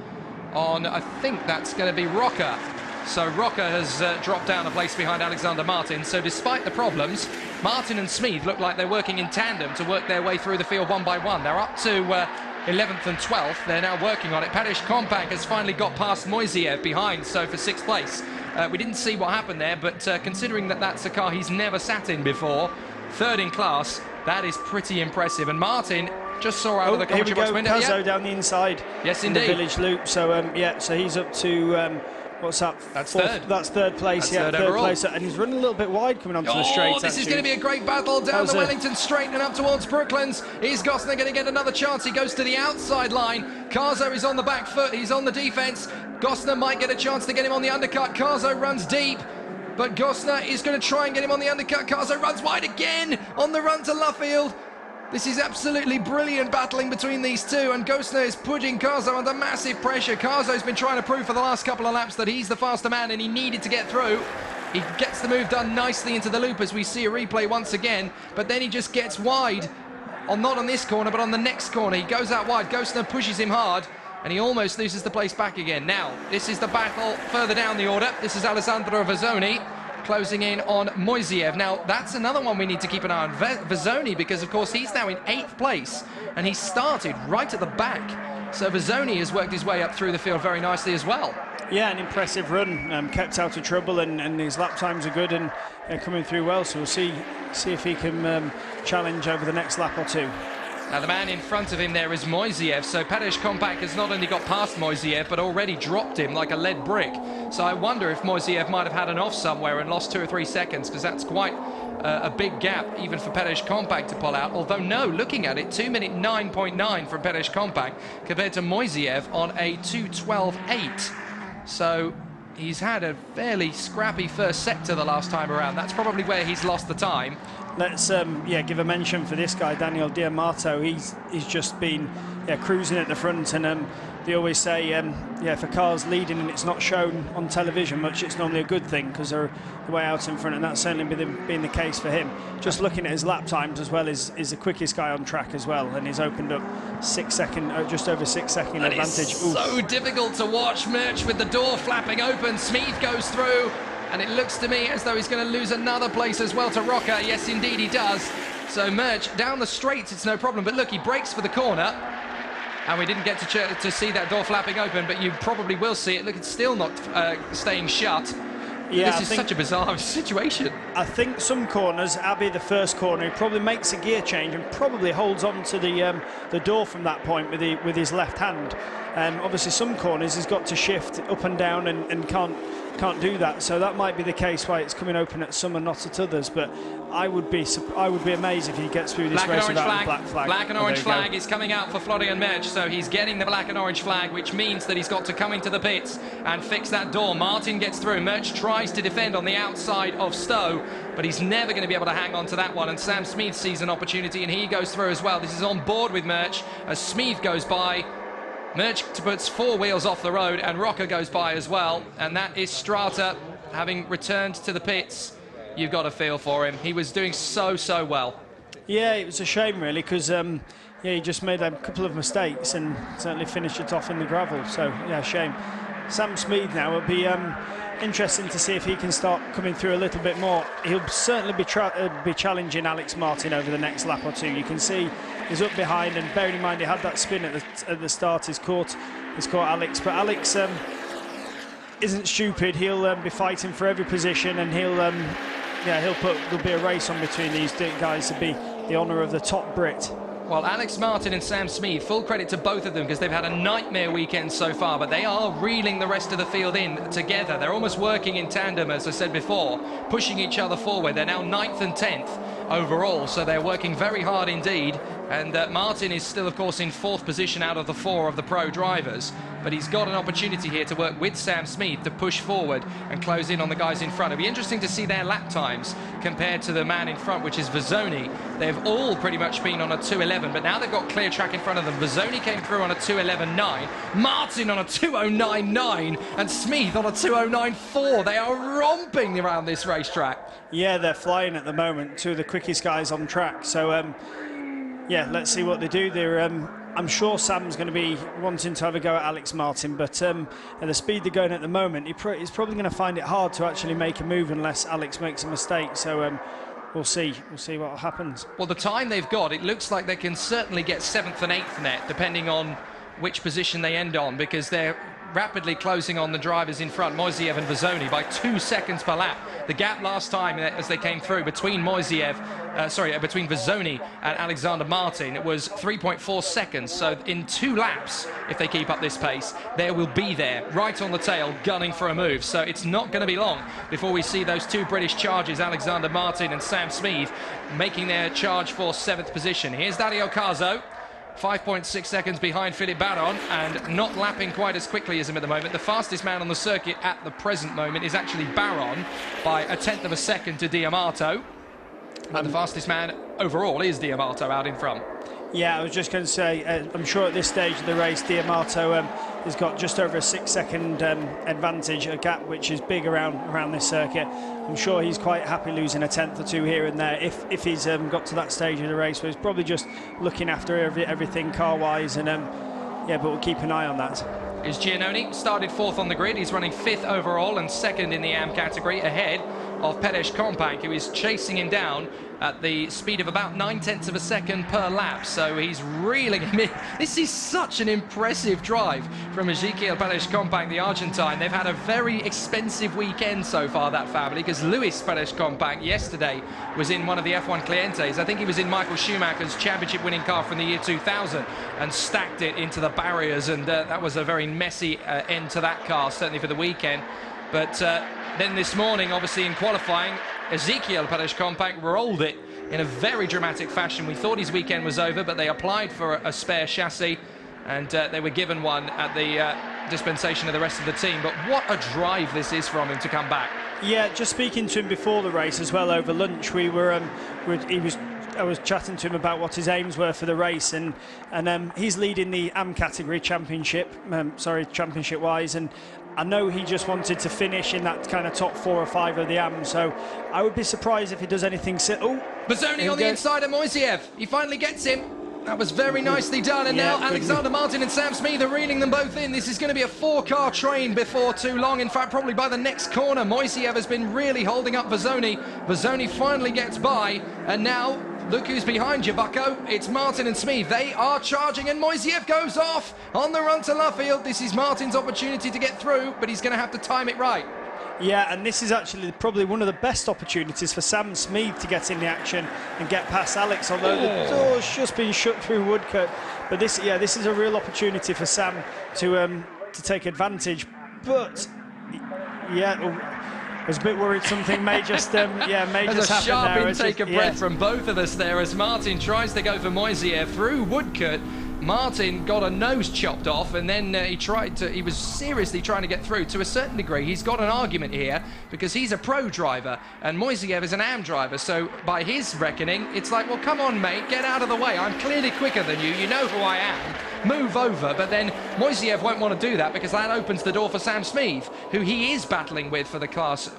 on, I think that's going to be Rocker. So Rocker has dropped down a place behind Alexander Martin. So despite the problems, Martin and Smith look like they're working in tandem to work their way through the field one by one. They're up to 11th and 12th. They're now working on it. Perez Compact has finally got past Moisiev behind, so for 6th place. We didn't see what happened there, but considering that that's a car he's never sat in before, 3rd in class, That is pretty impressive. And Martin just saw out of the commentary box window. Cazzo down the inside. Yes, in indeed. the village loop. So yeah, so he's up to what's that? That's fourth, third. That's third place. That's third overall. place, and he's running a little bit wide coming onto the straight. This is going to be a great battle down the Wellington straight and up towards Brooklands. Is Gosner going to get another chance? He goes to the outside line. Carzo is on the back foot. He's on the defense. Gosner might get a chance to get him on the undercut. Carzo runs deep, but Gosner is going to try and get him on the undercut. Carzo runs wide again on the run to Luffield. This is absolutely brilliant battling between these two, and Gosner is putting Carzo under massive pressure. Carzo's been trying to prove for the last couple of laps that he's the faster man, and he needed to get through. He gets the move done nicely into the loop as we see a replay once again, but then he just gets wide, not on this corner, but on the next corner. He goes out wide, Gosner pushes him hard, and he almost loses the place back again. Now, this is the battle further down the order. This is Alessandro Vezzoni closing in on Moisiev. Now, that's another one we need to keep an eye on, Vezzoni, because, of course, he's now in 8th place, and he started right at the back. So Vezzoni has worked his way up through the field very nicely as well. Yeah, an impressive run, kept out of trouble, and his lap times are good and coming through well, so we'll see if he can challenge over the next lap or two. Now, the man in front of him there is Moisiev, so Padesh Compact has not only got past Moisiev, but already dropped him like a lead brick. So I wonder if Moisiev might have had an off somewhere and lost 2 or 3 seconds, because that's quite a big gap, even for Padesh Compact to pull out. Although, no, looking at it, 2-minute 9.9 from Padesh Compact compared to Moisiev on a 2:12.8. So he's had a fairly scrappy first sector the last time around. That's probably where he's lost the time. Let's give a mention for this guy, Daniel Diamato. He's just been cruising at the front, and they always say if a car's leading and it's not shown on television much, it's normally a good thing because they're way out in front, and that's certainly been the case for him. Just looking at his lap times as well, is the quickest guy on track as well, and he's opened up just over 6 second advantage. It's so difficult to watch. Murch with the door flapping open. Smeeth goes through. And it looks to me as though he's going to lose another place as well to Rocker. Yes, indeed, he does. So Murch down the straights, it's no problem. But look, he breaks for the corner. And we didn't get to see that door flapping open, but you probably will see it. Look, it's still not staying shut. Yeah, this is such a bizarre situation. I think some corners, Abbey, the first corner, he probably makes a gear change and probably holds on to the door from that point with his left hand. Obviously, some corners he's got to shift up and down and can't do that. So that might be the case why it's coming open at some and not at others. But I would be amazed if he gets through this race without a black flag. Black and orange flag is coming out for Florian Murch, so he's getting the black and orange flag, which means that he's got to come into the pits and fix that door. Martin gets through. Murch tries to defend on the outside of Stowe, but he's never going to be able to hang on to that one. And Sam Smeeth sees an opportunity, and he goes through as well. This is on board with Murch as Smeeth goes by. Murch puts 4 wheels off the road, and Rocker goes by as well. And that is Strata having returned to the pits. You've got a feel for him. He was doing so well. Yeah, it was a shame really, because he just made a couple of mistakes and certainly finished it off in the gravel. So yeah, shame. Sam Smeeth now, it'll be interesting to see if he can start coming through a little bit more. He'll certainly be challenging Alex Martin over the next lap or two. You can see he's up behind, and bearing in mind he had that spin at the start, he's caught Alex. But Alex isn't stupid. He'll be fighting for every position, and there'll be a race on between these guys to be the honour of the top Brit. Well, Alex Martin and Sam Smeeth, full credit to both of them because they've had a nightmare weekend so far, but they are reeling the rest of the field in together. They're almost working in tandem, as I said before, pushing each other forward. They're now 9th and 10th overall, so they're working very hard indeed. And Martin is still, of course, in 4th position out of the 4 of the pro drivers. But he's got an opportunity here to work with Sam Smeeth to push forward and close in on the guys in front. It'll be interesting to see their lap times compared to the man in front, which is Vezzoni. They've all pretty much been on a 2:11, but now they've got clear track in front of them. Vezzoni came through on a 2:11.9, Martin on a 2:09.9, and Smeeth on a 2:09.4. They are romping around this racetrack. Yeah, they're flying at the moment. 2 of the quickest guys on track. So, yeah, let's see what they do. I'm sure Sam's going to be wanting to have a go at Alex Martin, but at the speed they're going at the moment, he's probably going to find it hard to actually make a move unless Alex makes a mistake. So we'll see what happens. Well, the time they've got, it looks like they can certainly get 7th and 8th net, depending on which position they end on, because they're rapidly closing on the drivers in front, Moiseev and Vezzoni, by 2 seconds per lap. The gap last time as they came through between between Vezzoni and Alexander Martin, it was 3.4 seconds. So in 2 laps, if they keep up this pace, they will be there, right on the tail, gunning for a move. So it's not going to be long before we see those 2 British charges, Alexander Martin and Sam Smeeth, making their charge for 7th position. Here's Dario Carzo, 5.6 seconds behind Philippe Baron, and not lapping quite as quickly as him at the moment. The fastest man on the circuit at the present moment is actually Baron by 1/10 of a second to D'Amato. But the fastest man overall is D'Amato out in front. Yeah, I was just going to say, I'm sure at this stage of the race, D'Amato has got just over a 6-second advantage, a gap which is big around this circuit. I'm sure he's quite happy losing a 10th or 2 here and there if he's got to that stage of the race where he's probably just looking after everything car-wise, and yeah, but we'll keep an eye on that. Is Giannoni started 4th on the grid. He's running 5th overall and 2nd in the AM category, ahead of Pedesh Kompanc, who is chasing him down at the speed of about 9/10 of a second per lap. So he's reeling him in. This is such an impressive drive from Ezequiel Pedesh Kompanc, the Argentine. They've had a very expensive weekend so far, that family, because Luis Pedesh Kompanc yesterday was in one of the F1 Clientes. I think he was in Michael Schumacher's championship-winning car from the year 2000 and stacked it into the barriers, and that was a very messy end to that car, certainly for the weekend. But then this morning, obviously in qualifying, Ezequiel Pedesh Kompanc rolled it in a very dramatic fashion. We thought his weekend was over, but they applied for a spare chassis, and they were given one at the dispensation of the rest of the team. But what a drive this is from him to come back. Yeah, just speaking to him before the race as well over lunch, I was chatting to him about what his aims were for the race, and he's leading the AM category championship-wise, and I know he just wanted to finish in that kind of top 4 or 5 of the AM, so I would be surprised if he does anything. Vezzoni on the inside of Moiseev. He finally gets him. That was very nicely done, and now Alexander Martin and Sam Smeeth are reeling them both in. This is going to be a 4-car train before too long. In fact, probably by the next corner. Moiseev has been really holding up Vezzoni. Vezzoni finally gets by, and now look who's behind you, Bucko. It's Martin and Smeeth. They are charging, and Moiseev goes off on the run to Luffield. This is Martin's opportunity to get through, but he's going to have to time it right. Yeah, and this is actually probably one of the best opportunities for Sam Smeeth to get in the action and get past Alex, although the door's just been shut through Woodcote. But this is a real opportunity for Sam to take advantage. But yeah, I was a bit worried something may just happen there. There's a sharp intake of breath from both of us there as Martin tries to go for Moiseev through Woodcote. Martin got a nose chopped off, and then he was seriously trying to get through. To a certain degree, he's got an argument here because he's a pro driver and Moiseev is an AM driver. So by his reckoning, it's like, well, come on, mate, get out of the way. I'm clearly quicker than you. You know who I am. Move over. But then Moiseev won't want to do that because that opens the door for Sam Smeeth, who he is battling with for the class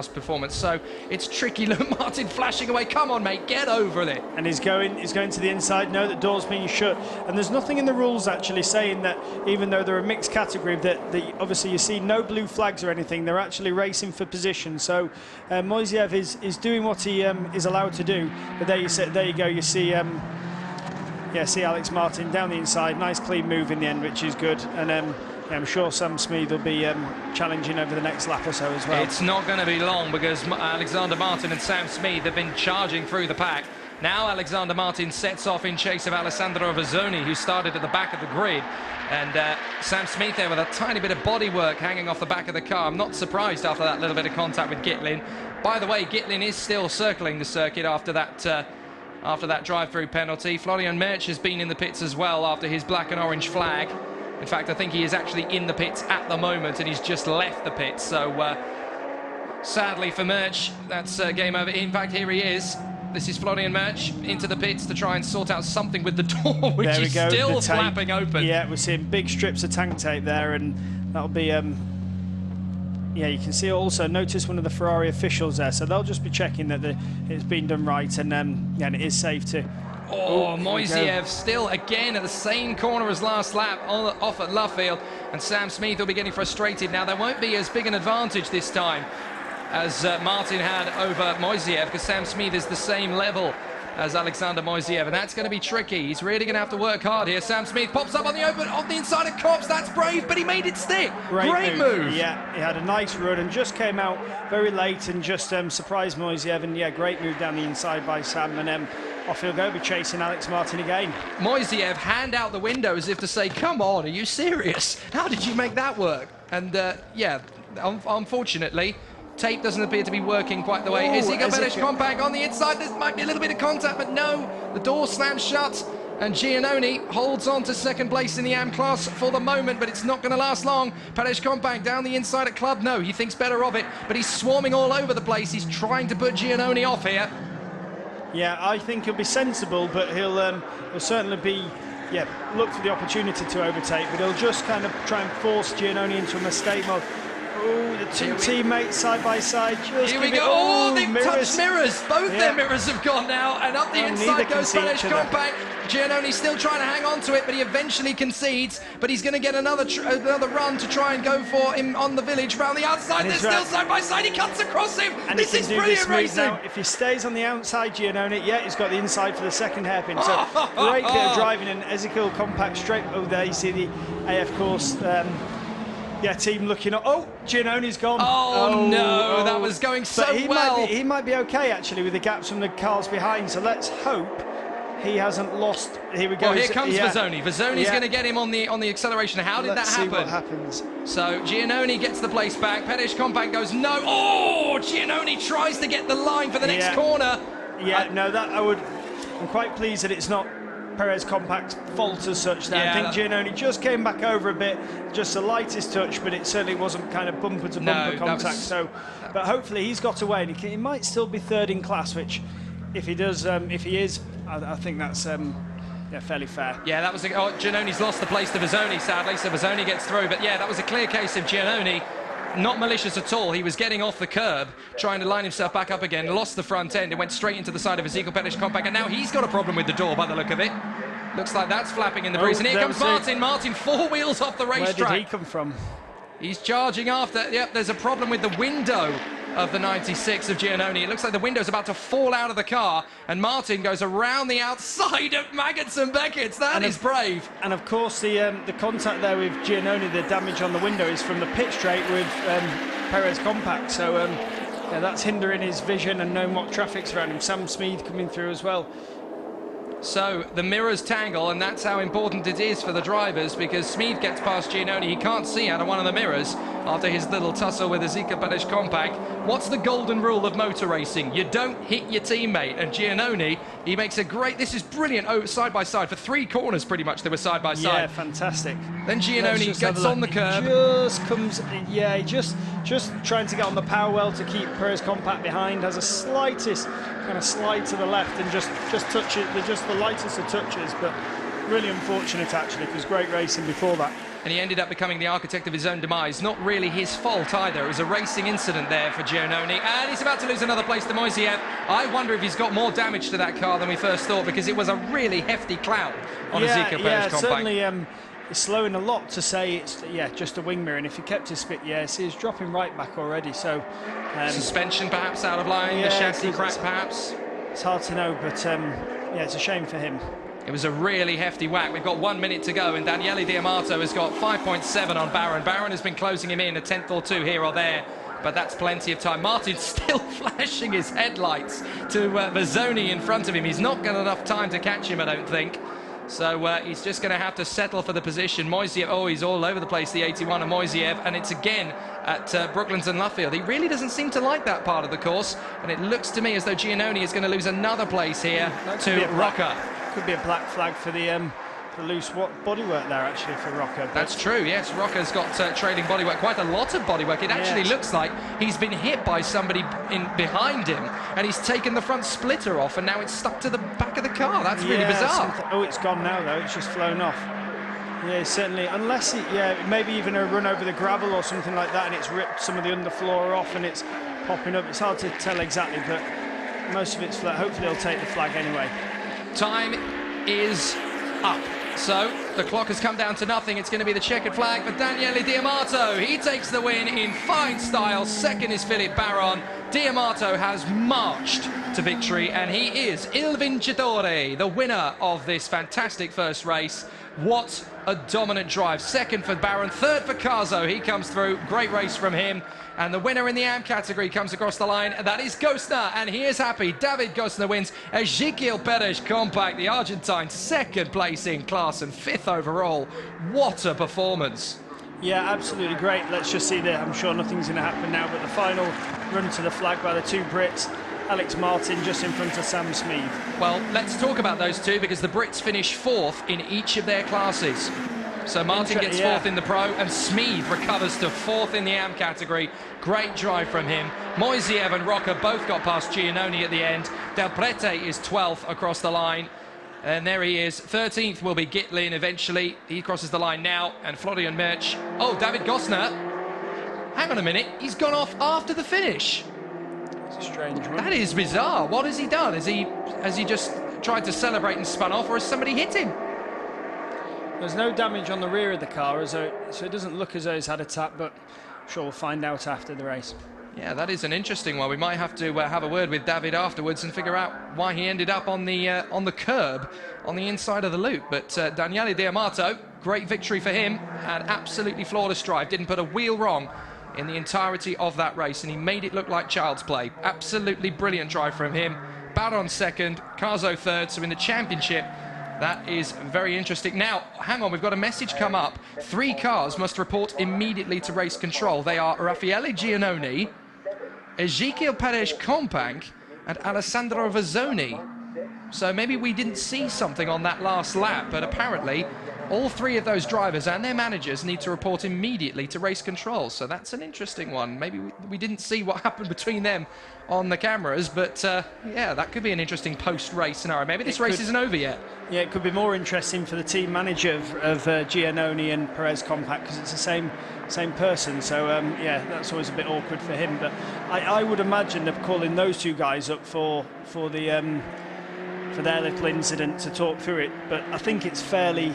performance. So it's tricky. Look, Martin flashing away. Come on, mate, get over it. And he's going to the inside. No, the door's being shut. And there's nothing in the rules actually saying that, even though they're a mixed category, that obviously you see no blue flags or anything. They're actually racing for position. So Moiseev is doing what he is allowed to do. But there you go. You see. See Alex Martin down the inside. Nice clean move in the end, which is good. And I'm sure Sam Smeeth will be challenging over the next lap or so as well. It's not going to be long because Alexander Martin and Sam Smeeth have been charging through the pack. Now Alexander Martin sets off in chase of Alessandro Vezzoni, who started at the back of the grid. And Sam Smeeth there with a tiny bit of bodywork hanging off the back of the car. I'm not surprised after that little bit of contact with Gitlin. By the way, Gitlin is still circling the circuit after that drive-through penalty. Florian Merch has been in the pits as well after his black and orange flag. In fact, I think he is actually in the pits at the moment, and he's just left the pits. So sadly for Merch, that's game over. In fact, here he is. This is Florian Merch into the pits to try and sort out something with the door, which is still flapping open. Yeah, we're seeing big strips of tank tape there, and that'll be... yeah, you can see also, notice one of the Ferrari officials there, so they'll just be checking that it's been done right, and it is safe to... Moiseev still again at the same corner as last lap, off at Luffield, and Sam Smeeth will be getting frustrated now. There won't be as big an advantage this time as Martin had over Moiseev, because Sam Smeeth is the same level as Alexander Moisiev, and that's going to be tricky. He's really going to have to work hard here. Sam Smith pops up on the inside of Kops. That's brave, but he made it stick. Great move. Yeah, he had a nice run and just came out very late and just surprised Moisiev. And yeah, great move down the inside by Sam. And off he'll go, be chasing Alex Martin again. Moisiev hand out the window as if to say, come on, are you serious? How did you make that work? And yeah, unfortunately, tape doesn't appear to be working quite the way. Ezekiel Perez-Compact on the inside. There might be a little bit of contact, but no. The door slams shut, and Giannoni holds on to second place in the AM class for the moment, but it's not going to last long. Perez-Compact down the inside at Club. No, he thinks better of it, but he's swarming all over the place. He's trying to put Giannoni off here. Yeah, I think he'll be sensible, but he'll certainly be, look for the opportunity to overtake, but he'll just kind of try and force Giannoni into a mistake mode. Oh, the two teammates side by side. Here we go. Oh, they've touched mirrors. Both their mirrors have gone now, and up the inside goes Perez-Compact. Giannoni's still trying to hang on to it, but he eventually concedes. But he's going to get another run to try and go for him on the village round the outside. They're still side by side. He cuts across him. And this is brilliant racing. Now, if he stays on the outside, Giannoni, he's got the inside for the second hairpin. So great bit of driving, and Ezekiel Compact straight over there. You see the AF course. Team looking up. Oh, Giannoni's gone. Oh no, that was going so well. He might be okay actually with the gaps from the cars behind. So let's hope he hasn't lost. Here we go. Well, here comes Vezzoni. Vezzoni's going to get him on the acceleration. How did that happen? Let's see what happens. So Giannoni gets the place back. Perez-Compact goes no. Oh, Giannoni tries to get the line for the next corner. Yeah, I'm quite pleased that it's not Perez-Compact's fault as such there. I think Giannoni just came back over a bit, just the lightest touch, but it certainly wasn't kind of bumper to bumper contact. But hopefully he's got away, and he might still be third in class, which if he does, if he is, I think that's fairly fair. Yeah, that was Giannoni's lost the place to Vezzoni, sadly, so Vezzoni gets through. But yeah, that was a clear case of Giannoni. Not malicious at all. He was getting off the curb, trying to line himself back up again, lost the front end. It went straight into the side of Ezekiel Perez-Compact, and now he's got a problem with the door by the look of it. Looks like that's flapping in the breeze. And here comes Martin. Martin, 4 wheels off the racetrack. Where did he come from? He's charging after. Yep, there's a problem with the window of the 96 of Giannoni. It looks like the window's about to fall out of the car, and Martin goes around the outside of Maggots and Beckett's. That is brave. And of course, the contact there with Giannoni, the damage on the window is from the pit straight with Perez-Compact. So that's hindering his vision and knowing what traffic's around him. Sam Smith coming through as well. So the mirrors tangle, and that's how important it is for the drivers, because Smith gets past Giannoni. He can't see out of one of the mirrors after his little tussle with Ezekiel Perez-Compact. What's the golden rule of motor racing? You don't hit your teammate. And Giannoni, he makes a great... This is brilliant. Side by side. For 3 corners, pretty much, they were side by side. Yeah, fantastic. Then Giannoni gets on the curb. Just comes... Yeah, just trying to get on the power well to keep Perez-Compact behind. Has a slightest kind of slide to the left and just touch it. They're just the lightest of touches, but really unfortunate actually, because great racing before that. And he ended up becoming the architect of his own demise. Not really his fault either. It was a racing incident there for Giannoni, and he's about to lose another place to Moisiev. I wonder if he's got more damage to that car than we first thought, because it was a really hefty clout on Ezekiel Perez-Compact. Yeah, certainly it's slowing a lot to say it's just a wing mirror, and if he kept his spit, he's dropping right back already. So suspension perhaps out of line, the chassis crack perhaps. It's hard to know, but it's a shame for him. It was a really hefty whack. We've got 1 minute to go, and Daniele Diamato has got 5.7 on Barron. Barron has been closing him in a tenth or two here or there, but that's plenty of time. Martin's still flashing his headlights to Vezzoni in front of him. He's not got enough time to catch him, I don't think. So he's just going to have to settle for the position. Moisiev, he's all over the place, the 81 of Moisiev, and it's again at Brooklands and Luffield. He really doesn't seem to like that part of the course, and it looks to me as though Giannoni is going to lose another place here to Rocker. Could be a black flag for the loose bodywork there, actually, for Rocker. That's true, yes. Rocker's got trailing bodywork, quite a lot of bodywork. It actually looks like he's been hit by somebody behind him, and he's taken the front splitter off, and now it's stuck to the back of the car. That's really bizarre. It's gone now, though. It's just flown off. Yeah, certainly. Unless maybe even a run over the gravel or something like that, and it's ripped some of the underfloor off, and it's popping up. It's hard to tell exactly, but most of it's flat. Hopefully, he'll take the flag anyway. Time is up. So The clock has come down to nothing. It's going to be the checkered flag for Daniele Diamato. He takes the win in fine style. Second is Philippe Baron. Diamato has marched to victory, and he is Il Vincitore, the winner of this fantastic first race. What a dominant drive. Second for Baron, third for Carzo. He comes through. Great race from him. And the winner in the AM category comes across the line, and that is Gostner, and he is happy. David Gostner wins. Ezequiel Perez Compact, the Argentine, second place in class and fifth overall. What a performance. Yeah, absolutely great. Let's just see there. I'm sure nothing's going to happen now, but the final run to the flag by the two Brits. Alex Martin just in front of Sam Smeed. Well, let's talk about those two, because the Brits finish fourth in each of their classes. So Martin gets fourth in the Pro, and Smeed recovers to fourth in the AM category. Great drive from him. Moisiev and Rocca both got past Giannoni at the end. Del Prete is 12th across the line. And there he is. 13th will be Gitlin eventually. He crosses the line now. And Florian Merch. Oh, David Gostner. Hang on a minute. He's gone off after the finish. It's a strange one. That is bizarre. What has he done? Has he just tried to celebrate and spun off, or has somebody hit him? There's no damage on the rear of the car, so it doesn't look as though he's had a tap, but I'm sure we'll find out after the race. Yeah, that is an interesting one. We might have to have a word with David afterwards and figure out why he ended up on the curb on the inside of the loop. But Daniele Diamato, great victory for him, and absolutely flawless drive. Didn't put a wheel wrong in the entirety of that race, and he made it look like child's play. Absolutely brilliant drive from him. Baron second, Carzo third, so in the championship, that is very interesting. Now, hang on, we've got a message come up. 3 cars must report immediately to race control. They are Raffaele Giannoni, Ezequiel Perez Compact, and Alessandro Vazzoni. So maybe we didn't see something on that last lap, but apparently all 3 of those drivers and their managers need to report immediately to race control. So that's an interesting one. Maybe we didn't see what happened between them on the cameras, but yeah, that could be an interesting post-race scenario. Maybe this race isn't over yet. Yeah, it could be more interesting for the team manager of Giannoni and Perez Compact, because it's the same person. So yeah, that's always a bit awkward for him. But I would imagine they're calling those 2 guys up for their little incident to talk through it. But I think it's fairly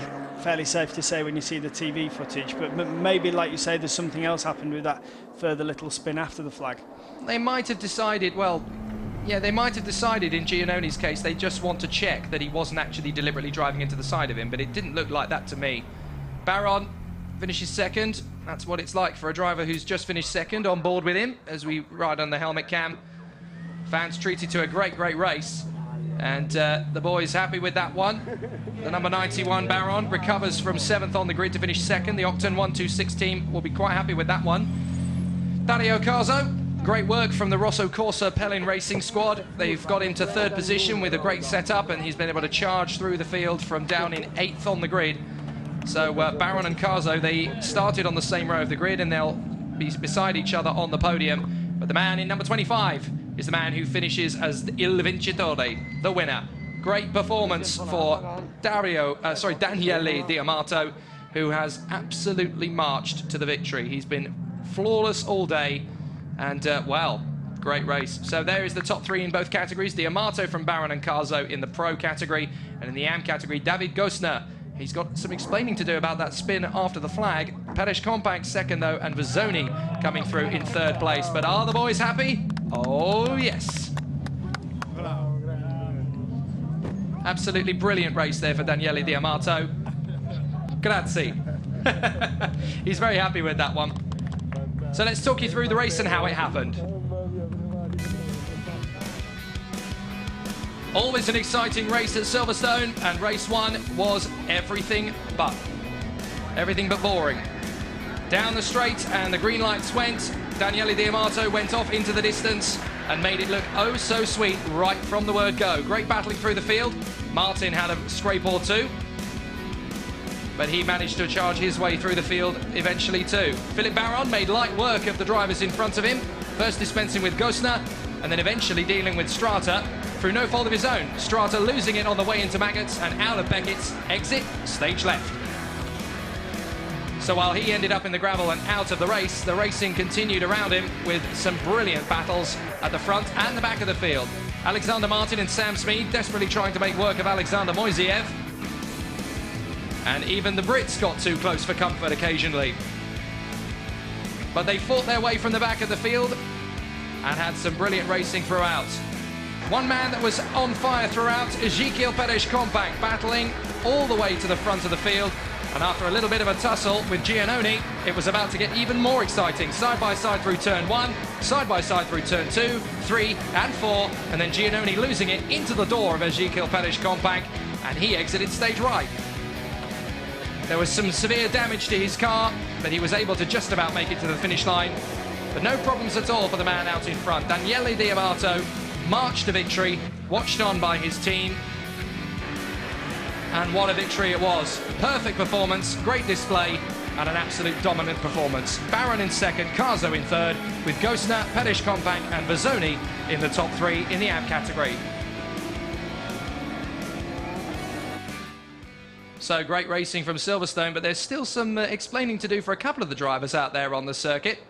safe to say when you see the TV footage. But maybe, like you say, there's something else happened with that further little spin after the flag. They might have decided, well, yeah, they might have decided in Giannoni's case they just want to check that he wasn't actually deliberately driving into the side of him, but it didn't look like that to me. Baron finishes second. That's what it's like for a driver who's just finished second, on board with him as we ride on the helmet cam. Fans treated to a great race. And the boys happy with that one. The number 91 Baron recovers from 7th on the grid to finish second. The Octane 126 team will be quite happy with that one. Dario Carzo, great work from the Rosso Corsa Pellin Racing squad. They've got into 3rd position with a great setup, and he's been able to charge through the field from down in 8th on the grid. So Baron and Carzo, they started on the same row of the grid, and they'll be beside each other on the podium. But the man in number 25 is the man who finishes as Il Vincitore, the winner. Great performance for Daniele Diamato, who has absolutely marched to the victory. He's been flawless all day, and well, great race. So there is the top 3 in both categories. Diamato from Baron and Carzo in the Pro category, and in the AM category, David Gostner. He's got some explaining to do about that spin after the flag. Perez Compact second though, and Vazzoni coming through in 3rd place. But are the boys happy? Oh yes. Absolutely brilliant race there for Daniele Diamato. Grazie. He's very happy with that one. So let's talk you through the race and how it happened. Always an exciting race at Silverstone, and race 1 was everything but boring. Down the straight and the green lights went. Daniele Diamato went off into the distance and made it look oh so sweet right from the word go. Great battling through the field. Martin had a scrape or 2, but he managed to charge his way through the field eventually too. Philippe Baron made light work of the drivers in front of him, first dispensing with Gostner and then eventually dealing with Strata through no fault of his own. Strata losing it on the way into Maggots and out of Beckett's exit, stage left. So while he ended up in the gravel and out of the race, the racing continued around him with some brilliant battles at the front and the back of the field. Alexander Martin and Sam Smeed desperately trying to make work of Alexander Moisiev. And even the Brits got too close for comfort occasionally. But they fought their way from the back of the field and had some brilliant racing throughout. One man that was on fire throughout, Ezequiel Perez-Compact, battling all the way to the front of the field. And after a little bit of a tussle with Giannone, it was about to get even more exciting. Side by side through turn 1, side by side through turn 2, 3 and 4, and then Giannone losing it into the door of Ezequiel Perez-Compact, and he exited stage right. There was some severe damage to his car, but he was able to just about make it to the finish line. But no problems at all for the man out in front. Daniele Di Amato marched to victory, watched on by his team. And what a victory it was. Perfect performance, great display, and an absolute dominant performance. Baron in second, Carzo in third, with Gosna, Perez-Compact and Vezzoni in the top 3 in the AM category. So great racing from Silverstone, but there's still some explaining to do for a couple of the drivers out there on the circuit.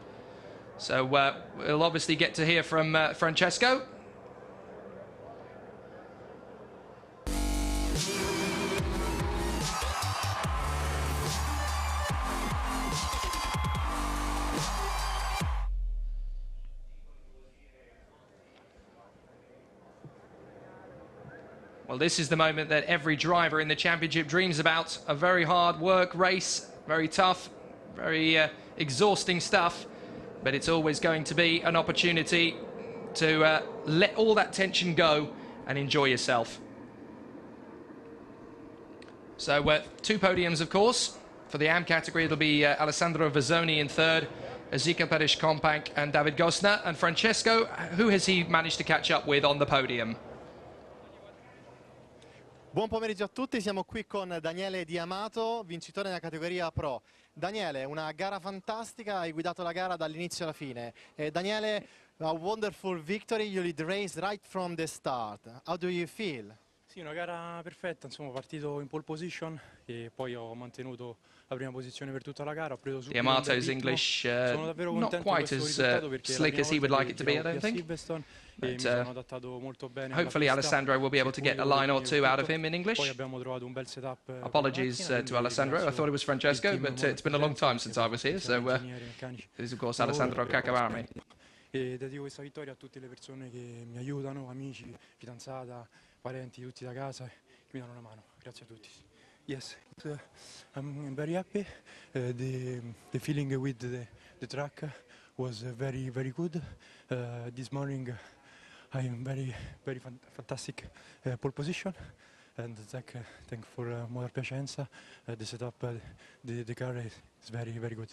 So we'll obviously get to hear from Francesco. Well, this is the moment that every driver in the championship dreams about. A very hard work race, very tough, very exhausting stuff. But it's always going to be an opportunity to let all that tension go and enjoy yourself. So 2 podiums, of course. For the AM category, it'll be Alessandro Vezzoni in third, Ezequiel Perez-Compact and David Gosna. And Francesco, who has he managed to catch up with on the podium? Buon pomeriggio a tutti, siamo qui con Daniele Di Amato, vincitore nella categoria Pro. Daniele, una gara fantastica, hai guidato la gara dall'inizio alla fine. Daniele, a wonderful victory, you lead the race right from the start. How do you feel? Sì, una gara perfetta, insomma, partito in pole position e poi ho mantenuto la prima posizione per tutta la gara. Ho preso subito Di Amato's English not quite as slick as he would like it to be, I don't think. But, hopefully Alessandro will be able to get a line or two out of him in English. Apologies to Alessandro, I thought it was Francesco, but it's been a long time since I was here, so it is of course Alessandro Cacavarmi. E dedico questa vittoria a tutte le persone che mi aiutano, amici, fidanzata, parenti, tutti da casa, che mi danno una mano. Grazie a tutti. Yes, I'm very happy. The feeling with the track was very good. This morning I am very fantastic pole position, and thank for more patience. The setup, the car is very good.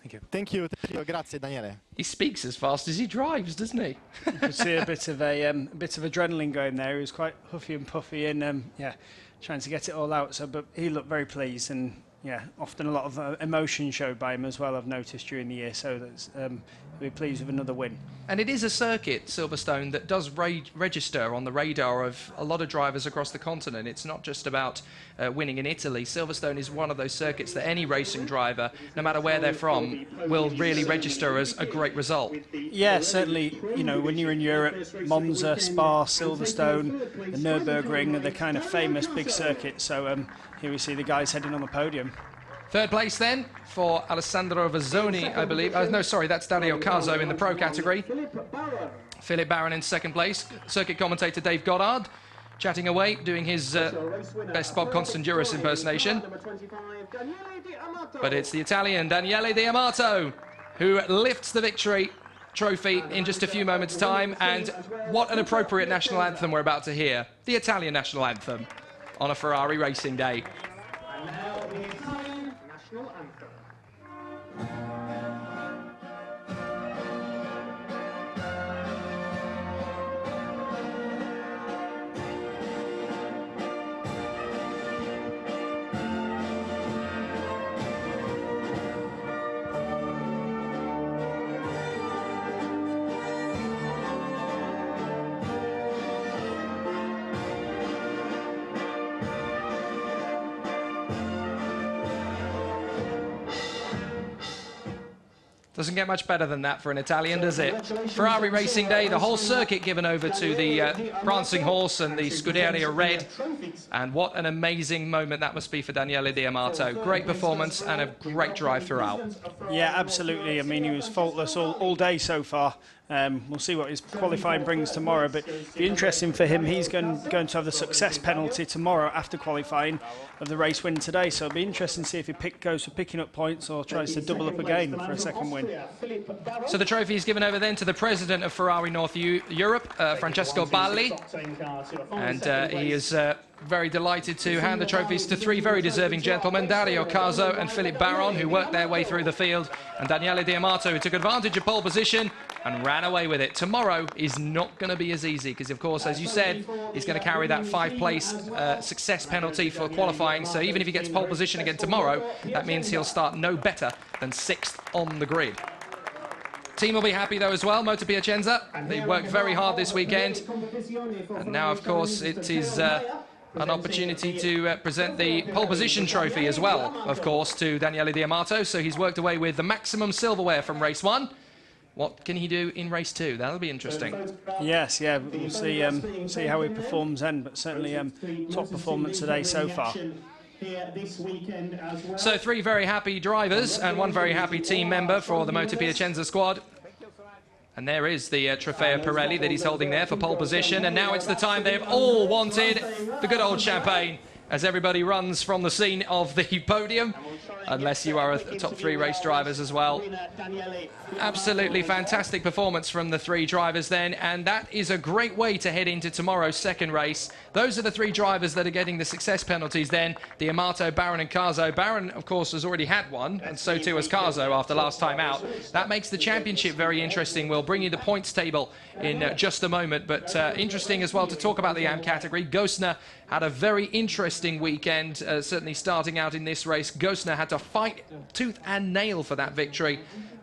Okay. Thank you. Grazie Daniele. He speaks as fast as he drives, doesn't he? You could see a bit of adrenaline going there. He was quite huffy and puffy and yeah, trying to get it all out. So, but he looked very pleased, and yeah, often a lot of emotion showed by him as well, I've noticed during the year. So that's we're pleased with another win. And it is a circuit, Silverstone, that does register on the radar of a lot of drivers across the continent. It's not just about winning in Italy. Silverstone is one of those circuits that any racing driver, no matter where they're from, will really register as a great result. Yeah, certainly. You know, when you're in Europe, Monza, Spa, Silverstone, the Nürburgring are the kind of famous big circuits. So here we see the guys heading on the podium. Third place then for Alessandro Vezzoni, I believe. No, sorry, that's Dario Carzo in the pro category. Philip Barron in second place. Circuit commentator Dave Goddard chatting away, doing his best Bob Constanduris impersonation. But it's the Italian Daniele Di Amato who lifts the victory trophy in just a few moments' time. And what an appropriate national anthem we're about to hear. The Italian national anthem on a Ferrari racing day. National anthem. Doesn't get much better than that for an Italian, does it? Ferrari Racing Day, the whole circuit given over to the Prancing Horse and the Scuderia Red. And what an amazing moment that must be for Daniele Di Amato. Great performance and a great drive throughout. Yeah, absolutely. I mean, he was faultless all day so far. We'll see what his qualifying brings tomorrow, but it'll be interesting for him. He's going to have the success penalty tomorrow after qualifying of the race win today, so it'll be interesting to see if he goes for picking up points or tries to double up again for a second win. So the trophy is given over then to the president of Ferrari North Europe, Francesco Balli, and he is very delighted to hand the trophies to three very deserving gentlemen, Dario Carzo and Philippe Baron, who worked their way through the field, and Daniele Di Amato, who took advantage of pole position and ran away with it. Tomorrow is not going to be as easy because, of course, as you said, he's going to carry that 5-place success penalty for qualifying. So even if he gets pole position again tomorrow, that means he'll start no better than 6th on the grid. Team will be happy though as well, Moto Piacenza. They worked very hard this weekend. And now, of course, it is an opportunity to present the pole position trophy as well, of course, to Daniele Di Amato. So he's worked away with the maximum silverware from race 1. What can he do in race 2? That'll be interesting. Yes, yeah, we'll see how he performs then, but certainly top performance today so far. So 3 very happy drivers and 1 very happy team member for the Moto Piacenza squad. And there is the TropheoPirelli that he's holding there for pole position. And now it's the time they've all wanted, the good old champagne, as everybody runs from the scene of the podium, unless you are a top 3 race drivers as well. Absolutely fantastic performance from the 3 drivers then, and that is a great way to head into tomorrow's second race. Those are the 3 drivers that are getting the success penalties then, Di Amato, Baron and Carzo. Baron, of course, has already had one, and so too has Carzo after last time out. That makes the championship very interesting. We'll bring you the points table in just a moment, but interesting as well to talk about the AM category. Gosner had a very interesting weekend, certainly starting out in this race. Gosner had to fight tooth and nail for that victory,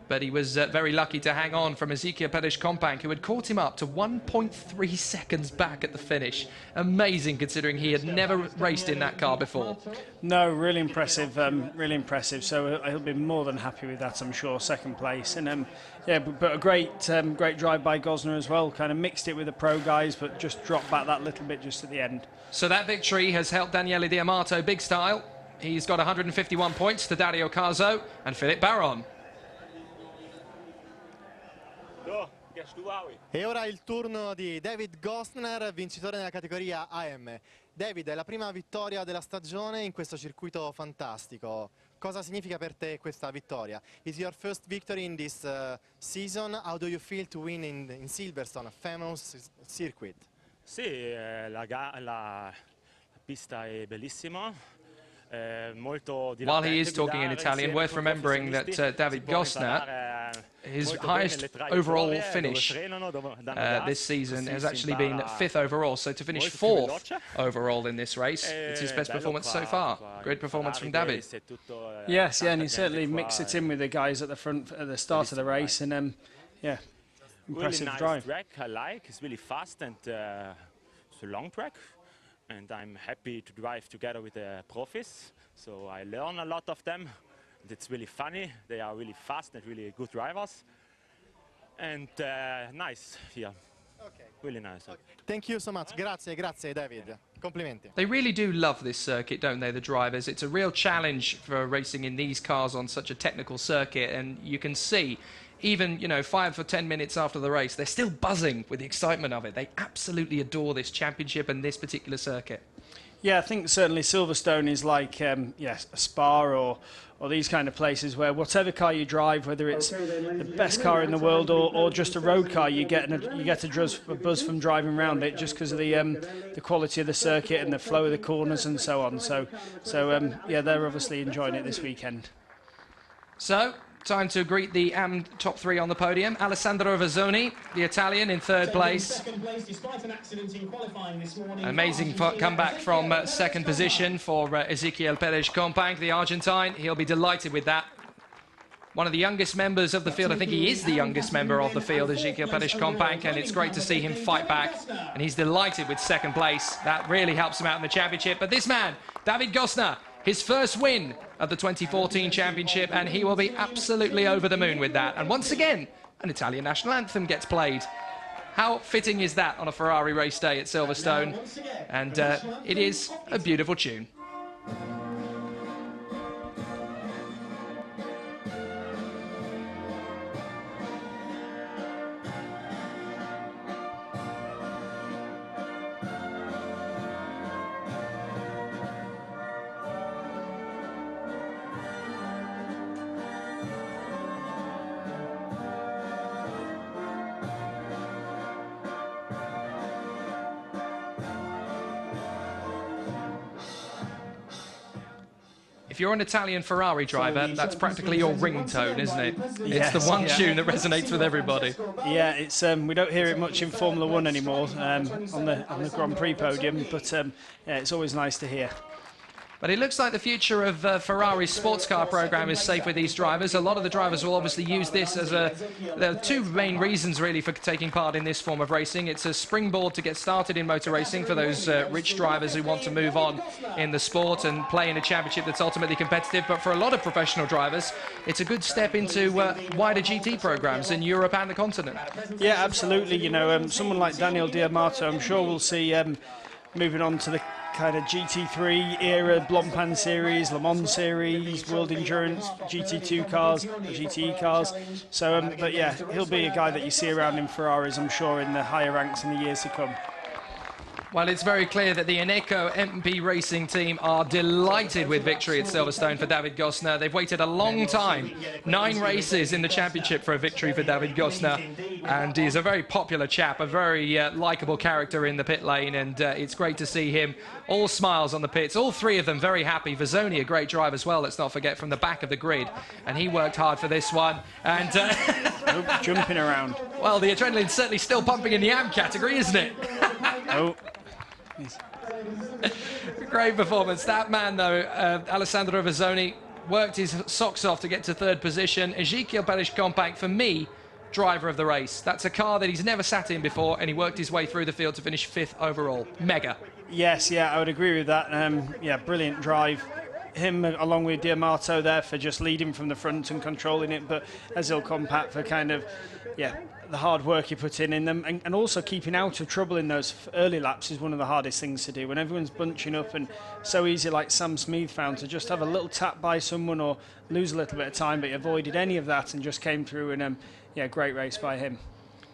but he was very lucky to hang on from Ezekiel Perez-Companc, who had caught him up to 1.3 seconds back at the finish. Amazing, considering he had never raced in that car before. No, really impressive, really impressive. So he'll be more than happy with that, I'm sure, second place. And yeah, but a great drive by Gosner as well. Kind of mixed it with the pro guys, but just dropped back that little bit just at the end. So that victory has helped Daniele Di Amato big style. He's got 151 points to Dario Carzo and Philippe Baron. E ora il turno di David Gosner, vincitore nella categoria AM. David, è la prima vittoria della stagione in questo circuito fantastico. Cosa significa per te questa vittoria? Is your first victory in this season? How do you feel to win in Silverstone, a famous circuit? Sì, la pista è bellissima. While he is talking in Italian, worth remembering that David Gosner, his highest overall finish this season has actually been 5th overall, so to finish 4th overall in this race, it's his best performance so far. Great performance from David. Yes, yeah, and he certainly mixed it in with the guys at the front at the start of the race, and yeah, impressive really nice drive. Track I like. It's really fast and it's a long track. And I'm happy to drive together with the profis, so I learn a lot of them. It's really funny. They are really fast and really good drivers, and nice here. Okay. Really nice. Okay. Thank you so much. Grazie, grazie, David. Complimenti. They really do love this circuit, don't they, the drivers? It's a real challenge for racing in these cars on such a technical circuit, and you can see even, you know, 5 or 10 minutes after the race, they're still buzzing with the excitement of it. They absolutely adore this championship and this particular circuit. Yeah, I think certainly Silverstone is like yes, a Spa or these kind of places where whatever car you drive, whether it's the best car in the world or just a road car, you get a buzz from driving around it just because of the quality of the circuit and the flow of the corners and so on. So yeah, they're obviously enjoying it this weekend. So, time to greet the AM top 3 on the podium. Alessandro Vazzoni, the Italian, in 3rd place. Amazing comeback from 2nd position for Ezekiel Perez-Companc, the Argentine. He'll be delighted with that. One of the youngest members of the field, I think he is the youngest member of the field, Ezekiel Perez-Companc, and it's great to see him fight back. And he's delighted with 2nd place. That really helps him out in the championship. But this man, David Gosner, his first win of the 2014 championship, and he will be absolutely over the moon with that. And once again, an Italian national anthem gets played. How fitting is that on a Ferrari race day at Silverstone? And it is a beautiful tune. If you're an Italian Ferrari driver, that's practically your ringtone, isn't it? It's the one tune that resonates with everybody. Yeah, it's we don't hear it much in Formula One anymore on the Grand Prix podium, but yeah, it's always nice to hear. But it looks like the future of Ferrari's sports car program is safe with these drivers. A lot of the drivers will obviously use this as there are two main reasons really for taking part in this form of racing. It's a springboard to get started in motor racing for those rich drivers who want to move on in the sport and play in a championship that's ultimately competitive. But for a lot of professional drivers, it's a good step into wider GT programs in Europe and the continent. Yeah, absolutely. You know, someone like Daniel Diamato, I'm sure we'll see moving on to the kind of GT3 era, Blancpain series, Le Mans series, World Endurance, GT2 cars, GTE cars. So, but yeah, he'll be a guy that you see around in Ferraris, I'm sure, in the higher ranks in the years to come. Well, it's very clear that the Eneco MP Racing team are delighted with victory at Silverstone for David Gosner. They've waited a long time, 9 races in the championship for a victory for David Gosner. And he's a very popular chap, a very likeable character in the pit lane. And it's great to see him all smiles on the pits. All 3 of them very happy. Vezzoni, a great drive as well, let's not forget, from the back of the grid. And he worked hard for this one. And jumping around. Well, the adrenaline's certainly still pumping in the AM category, isn't it? Oh. Great performance. That man, though, Alessandro Vezzoni, worked his socks off to get to 3rd position. Ezekiel Perez-Compact, for me, driver of the race. That's a car that he's never sat in before, and he worked his way through the field to finish 5th overall. Mega. Yes, yeah, I would agree with that. Yeah, brilliant drive. Him along with Diamato there for just leading from the front and controlling it, but Ezekiel Compact for kind of, yeah, the hard work he put in them, and also keeping out of trouble in those early laps is one of the hardest things to do when everyone's bunching up, and so easy, like Sam Smith found, to just have a little tap by someone or lose a little bit of time, but he avoided any of that and just came through, and yeah, great race by him.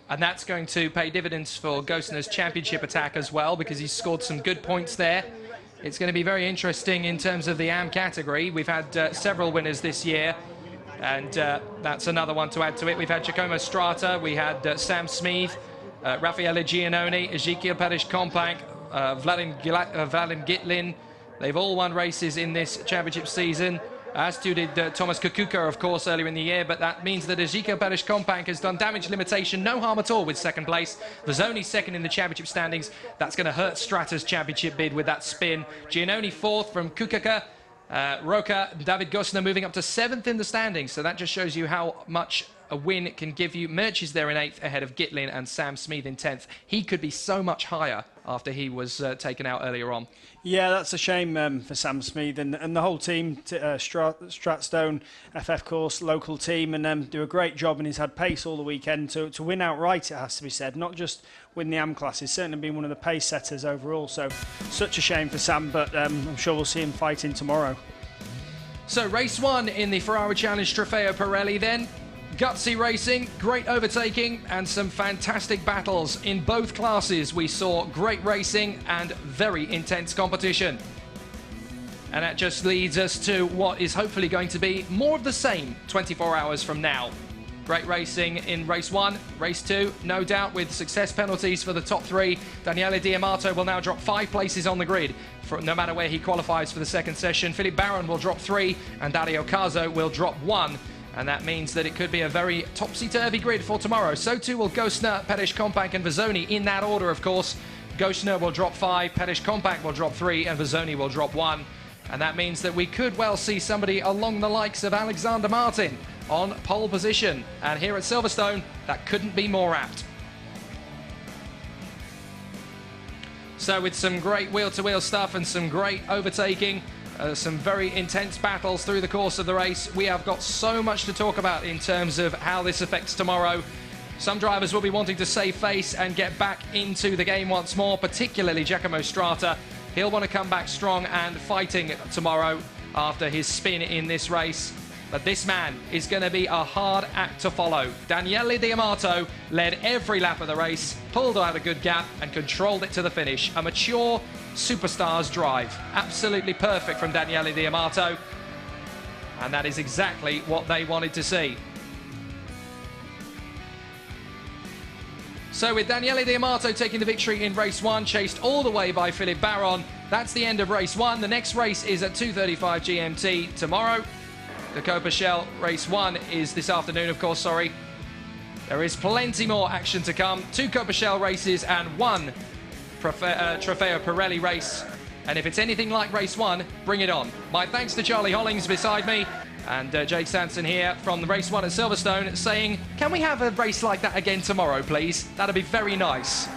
And that's going to pay dividends for Gosner's championship attack as well, because he's scored some good points there. It's going to be very interesting in terms of the AM category. We've had several winners this year, and that's another one to add to it. We've had Giacomo Strata, we had Sam Smith, Raffaele Giannone, Ezekiel Perez-Compact, Vadim Gitlin. They've all won races in this championship season, as too did Thomas Kukuka, of course, earlier in the year. But that means that Ezekiel Perez-Compact has done damage limitation, no harm at all, with 2nd place. Vezzoni 2nd in the championship standings. That's going to hurt Strata's championship bid with that spin. Giannone 4th from Kukuka. Roca, David Gosner moving up to 7th in the standings, so that just shows you how much a win can give you. Merch is there in 8th ahead of Gitlin, and Sam Smith in 10th. He could be so much higher after he was taken out earlier on. Yeah, that's a shame for Sam Smith and the whole team, Stratstone, FF course, local team, and do a great job, and he's had pace all the weekend to win outright, it has to be said, not just win the AM class. He's certainly been one of the pace setters overall, so such a shame for Sam, but I'm sure we'll see him fighting tomorrow. So race 1 in the Ferrari Challenge TropheoPirelli then. Gutsy racing, great overtaking, and some fantastic battles in both classes. We saw great racing and very intense competition. And that just leads us to what is hopefully going to be more of the same 24 hours from now. Great racing in race 1, race 2, no doubt with success penalties for the top 3. Daniele Diamato will now drop 5 places on the grid, no matter where he qualifies for the 2nd session. Philip Barron will drop 3, and Dario Caso will drop 1. And that means that it could be a very topsy-turvy grid for tomorrow. So too will Gosner, Perez-Compact and Vezzoni, in that order, of course. Gosner will drop 5, Perez-Compact will drop 3, and Vezzoni will drop 1. And that means that we could well see somebody along the likes of Alexander Martin on pole position. And here at Silverstone, that couldn't be more apt. So with some great wheel-to-wheel stuff and some great overtaking, Some very intense battles through the course of the race. We have got so much to talk about in terms of how this affects tomorrow. Some drivers will be wanting to save face and get back into the game once more, particularly Giacomo Strata. He'll want to come back strong and fighting tomorrow after his spin in this race. But this man is going to be a hard act to follow. Daniele Di Amato led every lap of the race, pulled out a good gap and controlled it to the finish. A mature superstar's drive. Absolutely perfect from Daniele Di Amato. And that is exactly what they wanted to see. So with Daniele Di Amato taking the victory in race 1, chased all the way by Philippe Baron, that's the end of race 1. The next race is at 2:35 GMT tomorrow. The Copa race 1 is this afternoon, of course, sorry. There is plenty more action to come. 2 Copa races and 1 TropheoPirelli race. And if it's anything like race 1, bring it on. My thanks to Charlie Hollings beside me. And Jake Sanson here from the race 1 at Silverstone saying, can we have a race like that again tomorrow, please? That'd be very nice.